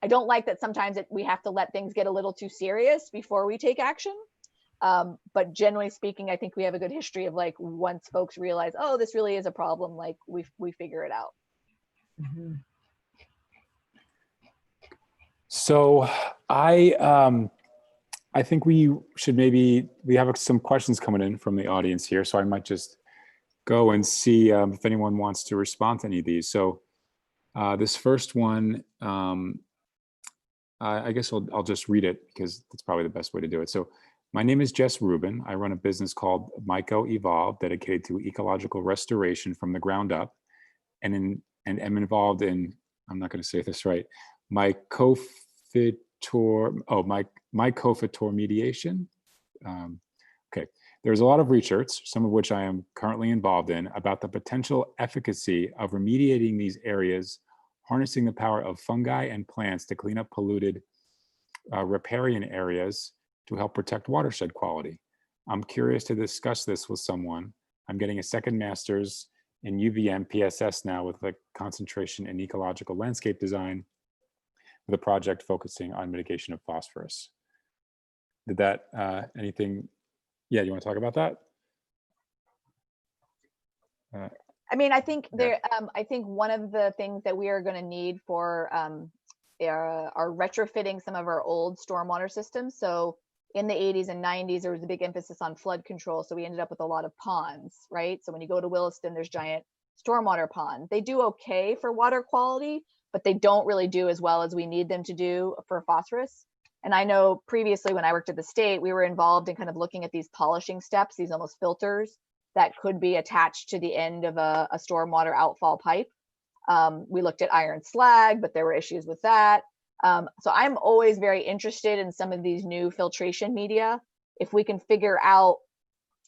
S5: I don't like that sometimes we have to let things get a little too serious before we take action. But generally speaking, I think we have a good history of like, once folks realize, oh, this really is a problem, like we figure it out.
S3: Mhm.
S1: So I think we have some questions coming in from the audience here, so I might just go and see if anyone wants to respond to any of these. So this first one, I guess I'll just read it because that's probably the best way to do it. So my name is Jess Rubin. I run a business called Myco Evolve, dedicated to ecological restoration from the ground up, and am involved in, I'm not going to say this right, mycofitor mediation. Okay, there's a lot of research, some of which I am currently involved in, about the potential efficacy of remediating these areas, harnessing the power of fungi and plants to clean up polluted riparian areas to help protect watershed quality. I'm curious to discuss this with someone. I'm getting a second master's in UVM PSS now with a concentration in ecological landscape design, with a project focusing on mitigation of phosphorus. Did that, anything, yeah, you want to talk about that?
S5: I mean, I think I think one of the things that we are going to need for are retrofitting some of our old stormwater systems. So in the 80s and 90s, there was a big emphasis on flood control. So we ended up with a lot of ponds, right? So when you go to Williston, there's giant stormwater ponds. They do okay for water quality, but they don't really do as well as we need them to do for phosphorus. And I know previously when I worked at the state, we were involved in kind of looking at these polishing steps, these almost filters that could be attached to the end of a stormwater outfall pipe. We looked at iron slag, but there were issues with that. So I'm always very interested in some of these new filtration media. If we can figure out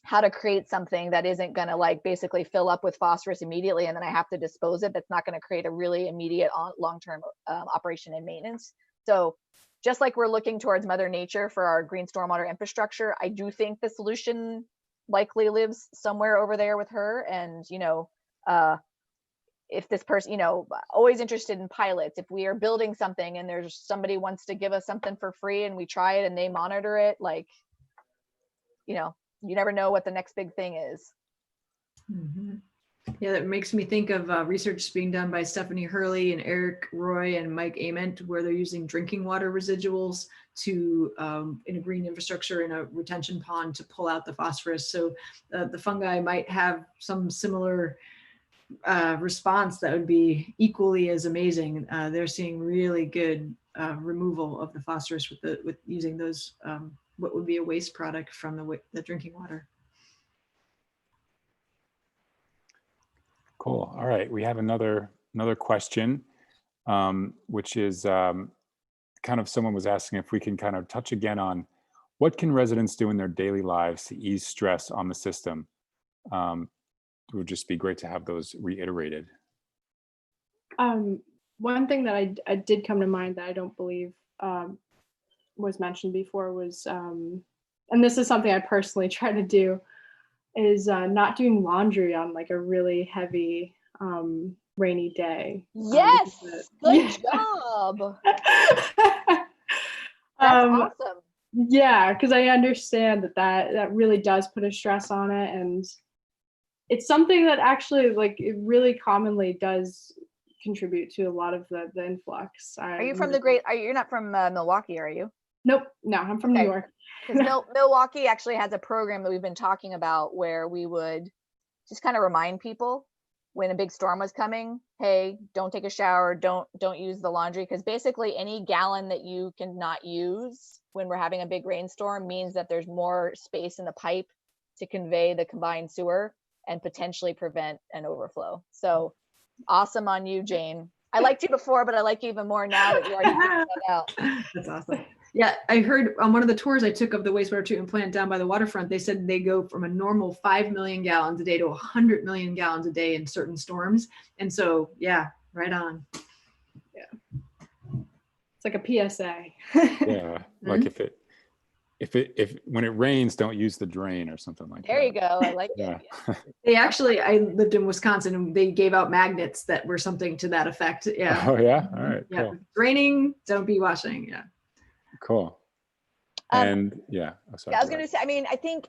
S5: how to create something that isn't going to like basically fill up with phosphorus immediately and then I have to dispose it, that's not going to create a really immediate long-term operation and maintenance. So just like we're looking towards Mother Nature for our green stormwater infrastructure, I do think the solution likely lives somewhere over there with her. And, you know, if this person, you know, always interested in pilots, if we are building something and there's somebody wants to give us something for free and we try it and they monitor it, like, you know, you never know what the next big thing is.
S3: Mhm. Yeah, that makes me think of research being done by Stephanie Hurley and Eric Roy and Mike Ament, where they're using drinking water residuals to in a green infrastructure in a retention pond to pull out the phosphorus. So the fungi might have some similar response that would be equally as amazing. They're seeing really good removal of the phosphorus with using those what would be a waste product from the drinking water.
S1: Cool. All right, we have another question, which is kind of someone was asking if we can kind of touch again on what can residents do in their daily lives to ease stress on the system. It would just be great to have those reiterated.
S6: One thing that I did come to mind that I don't believe was mentioned before was, and this is something I personally try to do, is not doing laundry on like a really heavy rainy day.
S5: Yes, good job. That's awesome.
S6: Yeah, because I understand that really does put a stress on it, and it's something that actually like it really commonly does contribute to a lot of the influx.
S5: Are you from you're not from Milwaukee, are you?
S6: Nope, no, I'm from New York.
S5: Because Milwaukee actually has a program that we've been talking about where we would just kind of remind people when a big storm was coming, hey, don't take a shower, don't use the laundry, because basically any gallon that you cannot use when we're having a big rainstorm means that there's more space in the pipe to convey the combined sewer and potentially prevent an overflow. So awesome on you, Jane. I liked you before, but I like you even more now that you already figured that out.
S3: That's awesome. Yeah, I heard on one of the tours I took of the wastewater treatment plant down by the waterfront, they said they go from a normal 5 million gallons a day to 100 million gallons a day in certain storms. And so, yeah, right on.
S6: Yeah. It's like a PSA.
S1: Yeah, like if when it rains, don't use the drain or something like that.
S5: There you go. I like it. Yeah.
S3: They actually, I lived in Wisconsin and they gave out magnets that were something to that effect. Yeah.
S1: Oh yeah. All right.
S3: Yeah.
S1: Cool.
S3: Raining, don't be washing. Yeah.
S1: Cool. And yeah, I'm sorry.
S5: Yeah, I was
S1: go
S5: going to
S1: ahead.
S5: say, I mean, I think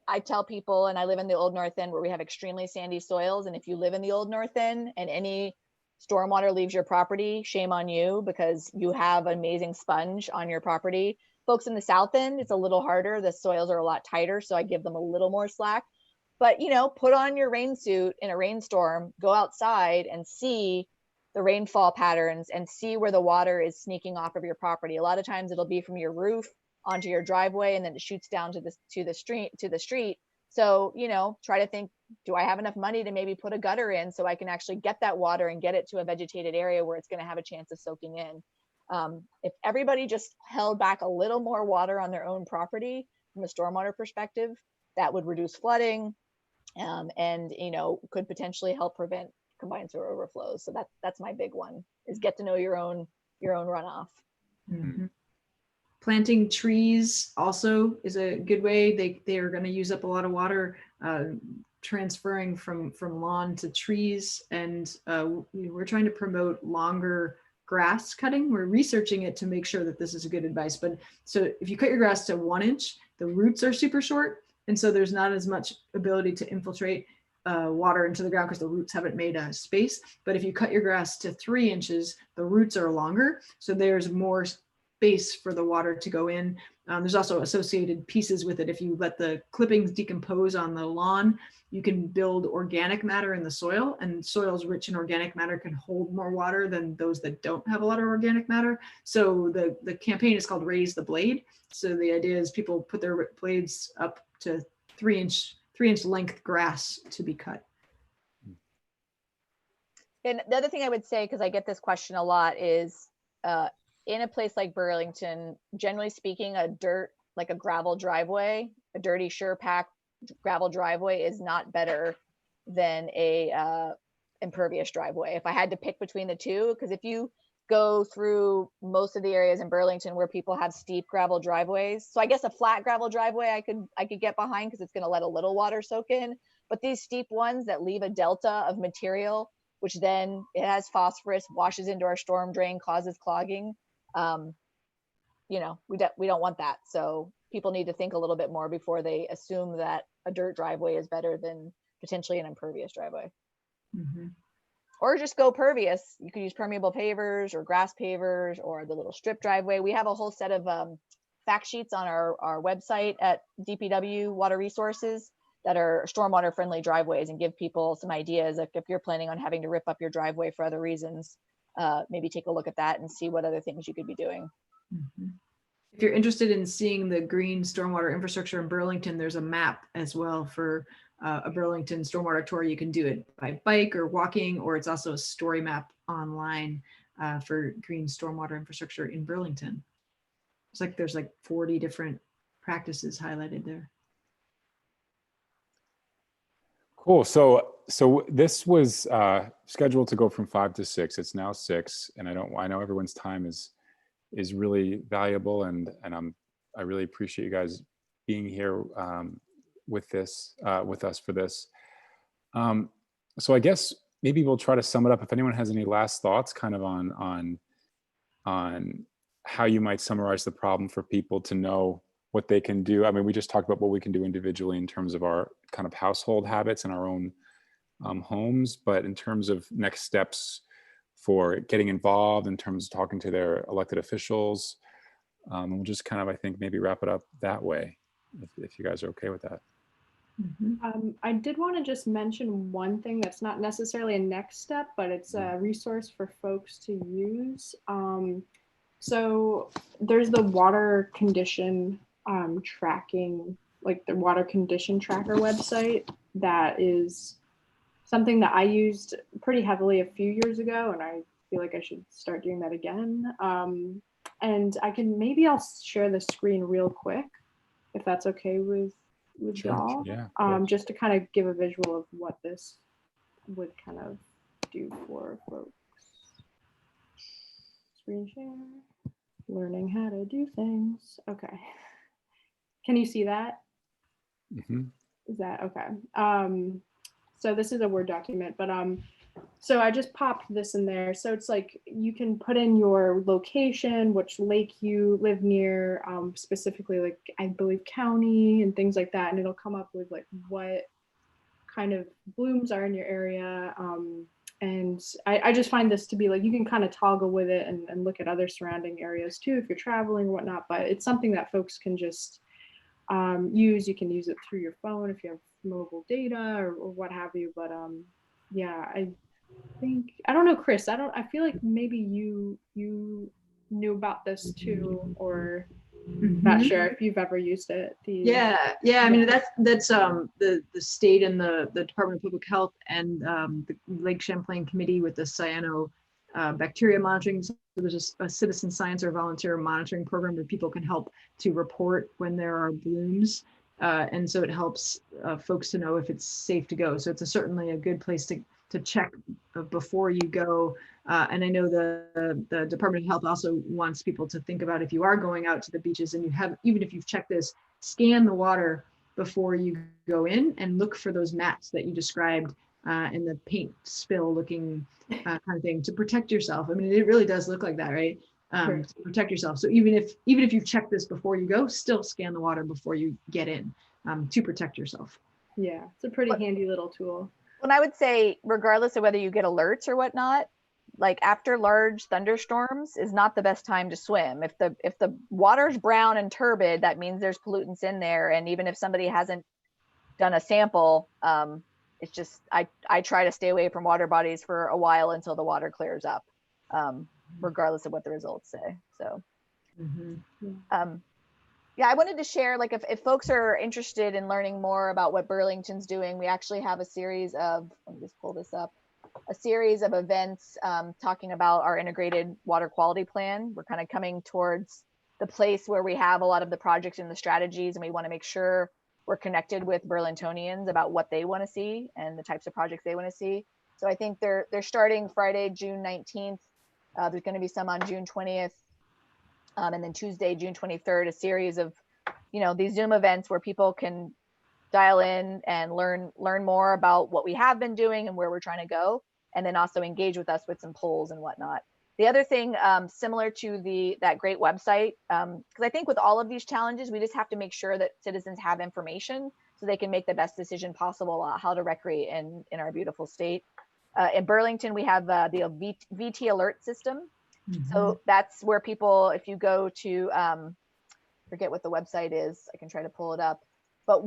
S5: I tell people, and I live in the Old North End where we have extremely sandy soils. And if you live in the Old North End and any stormwater leaves your property, shame on you because you have an amazing sponge on your property. Folks in the South End, it's a little harder. The soils are a lot tighter, so I give them a little more slack. But, you know, put on your rain suit in a rainstorm, go outside and see the rainfall patterns and see where the water is sneaking off of your property. A lot of times it'll be from your roof onto your driveway and then it shoots down to the street. So, you know, try to think, do I have enough money to maybe put a gutter in so I can actually get that water and get it to a vegetated area where it's going to have a chance of soaking in. If everybody just held back a little more water on their own property from a stormwater perspective, that would reduce flooding, and, you know, could potentially help prevent combined sewer overflows. So that's my big one, is get to know your own runoff.
S3: Mhm. Planting trees also is a good way. They are going to use up a lot of water, transferring from lawn to trees. And we're trying to promote longer grass cutting. We're researching it to make sure that this is a good advice. But so if you cut your grass to 1 inch, the roots are super short. And so there's not as much ability to infiltrate water into the ground because the roots haven't made a space. But if you cut your grass to 3 inches, the roots are longer. So there's more space for the water to go in. There's also associated pieces with it. If you let the clippings decompose on the lawn, you can build organic matter in the soil, and soils rich in organic matter can hold more water than those that don't have a lot of organic matter. So the campaign is called Raise the Blade. So the idea is people put their blades up to 3 inch length grass to be cut.
S5: And the other thing I would say, because I get this question a lot, is in a place like Burlington, generally speaking, like a gravel driveway, a dirty SurePack gravel driveway is not better than a impervious driveway. If I had to pick between the two, because if you go through most of the areas in Burlington where people have steep gravel driveways, so I guess a flat gravel driveway I could get behind because it's going to let a little water soak in. But these steep ones that leave a delta of material, which then it has phosphorus, washes into our storm drain, causes clogging. You know, we don't want that. So people need to think a little bit more before they assume that a dirt driveway is better than potentially an impervious driveway.
S3: Mm-hmm.
S5: Or just go pervious. You could use permeable pavers or grass pavers or the little strip driveway. We have a whole set of fact sheets on our website at DPW Water Resources that are stormwater friendly driveways and give people some ideas. Like if you're planning on having to rip up your driveway for other reasons, maybe take a look at that and see what other things you could be doing.
S3: Mm-hmm. If you're interested in seeing the green stormwater infrastructure in Burlington, there's a map as well for a Burlington stormwater tour. You can do it by bike or walking, or it's also a story map online for green stormwater infrastructure in Burlington. It's like there's like 40 different practices highlighted there.
S1: Cool. So this was scheduled to go from 5 to 6. It's now 6, and I know everyone's time is really valuable, and I really appreciate you guys being here with us for this. So I guess maybe we'll try to sum it up. If anyone has any last thoughts, kind of on how you might summarize the problem for people to know what they can do. I mean, we just talked about what we can do individually in terms of our kind of household habits in our own homes, but in terms of next steps for getting involved, in terms of talking to their elected officials, we'll just kind of, I think, maybe wrap it up that way, if you guys are okay with that.
S3: Mm-hmm.
S6: I did want to just mention one thing that's not necessarily a next step, but it's a resource for folks to use. So there's the water condition tracking, like the water condition tracker website. That is something that I used pretty heavily a few years ago, and I feel like I should start doing that again. And I'll share the screen real quick, if that's okay with y'all.
S1: Yeah.
S6: Just to kind of give a visual of what this would kind of do for folks. Screen share, learning how to do things. Okay. Can you see that?
S1: Mm-hmm.
S6: Is that okay? So this is a Word document, but So I just popped this in there. So it's like you can put in your location, which lake you live near, specifically like I believe county and things like that, and it'll come up with like what kind of blooms are in your area. And I just find this to be like you can kind of toggle with it and look at other surrounding areas too if you're traveling or whatnot. But it's something that folks can just use. You can use it through your phone if you have mobile data or what have you. But yeah, I think I don't know, Chris. I feel like maybe you knew about this too, or not sure if you've ever used it.
S3: Yeah. I mean, that's the state and the Department of Public Health and the Lake Champlain Committee with the Cyanobacteria monitoring. So there's a citizen science or volunteer monitoring program where people can help to report when there are blooms. And so it helps folks to know if it's safe to go. So it's certainly a good place to check before you go. And I know the Department of Health also wants people to think about if you are going out to the beaches and you have, even if you've checked this, scan the water before you go in and look for those mats that you described and the paint spill looking kind of thing to protect yourself. I mean, it really does look like that, right?
S6: Sure.
S3: To protect yourself. So even if you've checked this before you go, still scan the water before you get in to protect yourself.
S6: Yeah, it's a pretty handy little tool.
S5: And I would say, regardless of whether you get alerts or whatnot, like after large thunderstorms is not the best time to swim. If the water's brown and turbid, that means there's pollutants in there. And even if somebody hasn't done a sample, it's just I try to stay away from water bodies for a while until the water clears up, regardless of what the results say. So. Yeah, I wanted to share, like, if folks are interested in learning more about what Burlington's doing, we actually have a series of, let me just pull this up, a series of events talking about our integrated water quality plan. We're kind of coming towards the place where we have a lot of the projects and the strategies, and we want to make sure we're connected with Burlingtonians about what they want to see and the types of projects they want to see. So I think they're starting Friday, June 19th. There's going to be some on June 20th. And then Tuesday, June 23rd, a series of, these Zoom events where people can dial in and learn more about what we have been doing and where we're trying to go, and then also engage with us with some polls and whatnot. The other thing, similar to that great website, because I think with all of these challenges, we just have to make sure that citizens have information so they can make the best decision possible on how to recreate in our beautiful state. In Burlington, we have the VT alert system. So that's where people, if you go to, forget what the website is, I can try to pull it up. But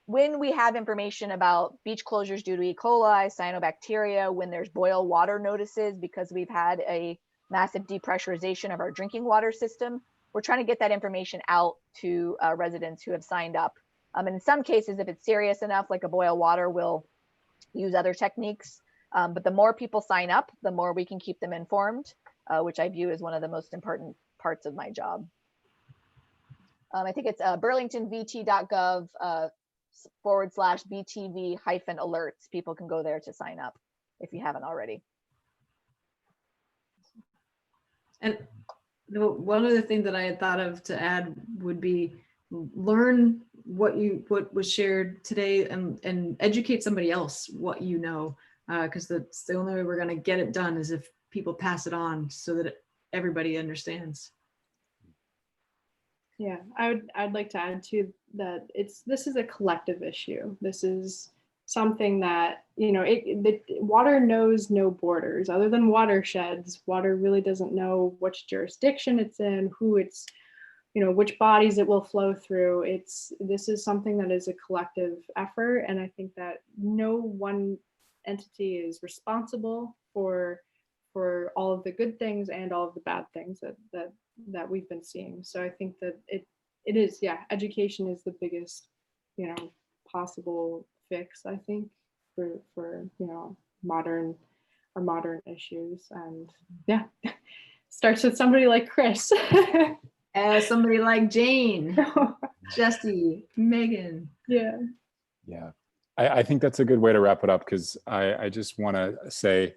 S5: when we have information about beach closures due to E. coli, cyanobacteria, when there's boil water notices because we've had a massive depressurization of our drinking water system, we're trying to get that information out to residents who have signed up. And in some cases, if it's serious enough, like a boil water, we'll use other techniques. But the more people sign up, the more we can keep them informed. Which I view as one of the most important parts of my job. I think it's burlingtonvt.gov /BTV-alerts. People can go there to sign up if you haven't already.
S3: And one other thing that I had thought of to add would be learn what was shared today and educate somebody else what you know, because that's the only way we're going to get it done is if people pass it on so that everybody understands.
S6: Yeah, I'd like to add to that this is a collective issue. This is something that, the water knows no borders other than watersheds. Water really doesn't know which jurisdiction it's in, who it's, which bodies it will flow through. This is something that is a collective effort. And I think that no one entity is responsible for all of the good things and all of the bad things that we've been seeing. So I think that it is, education is the biggest, possible fix, I think, for modern issues. And starts with somebody like Chris.
S3: Somebody like Jane, Jesse, Megan.
S1: Yeah. I think that's a good way to wrap it up, because I just want to say,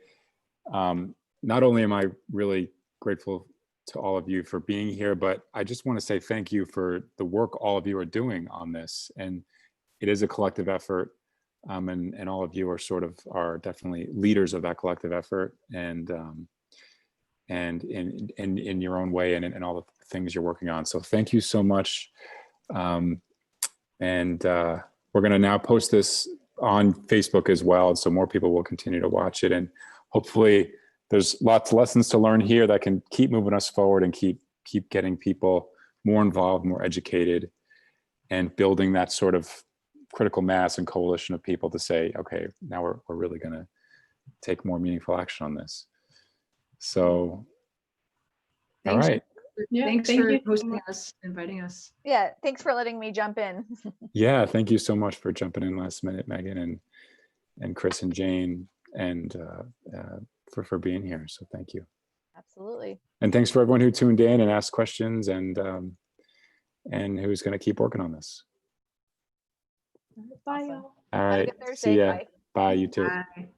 S1: not only am I really grateful to all of you for being here, but I just want to say thank you for the work all of you are doing on this. And it is a collective effort. And all of you are definitely leaders of that collective effort, and in your own way, and in all the things you're working on. So thank you so much. We're going to now post this on Facebook as well, so more people will continue to watch it, and hopefully there's lots of lessons to learn here that can keep moving us forward and keep getting people more involved, more educated, and building that sort of critical mass and coalition of people to say, okay, now we're really going to take more meaningful action on this. So, all
S3: Thanks.
S1: right.
S6: Yeah,
S3: Thanks
S6: thank
S3: for
S6: you so
S3: hosting
S6: much.
S3: us, inviting us.
S5: Yeah, thanks for letting me jump in.
S1: Yeah, thank you so much for jumping in last minute, Megan, and Chris and Jane, and for being here. So thank you.
S5: Absolutely.
S1: And thanks for everyone who tuned in and asked questions, and who's going to keep working on this.
S6: Bye,
S5: Awesome.
S6: y'all.
S1: All
S5: Have a
S1: right.
S5: good
S1: See
S5: Thursday.
S1: ya.
S5: Bye.
S1: Bye, you too.
S3: Bye.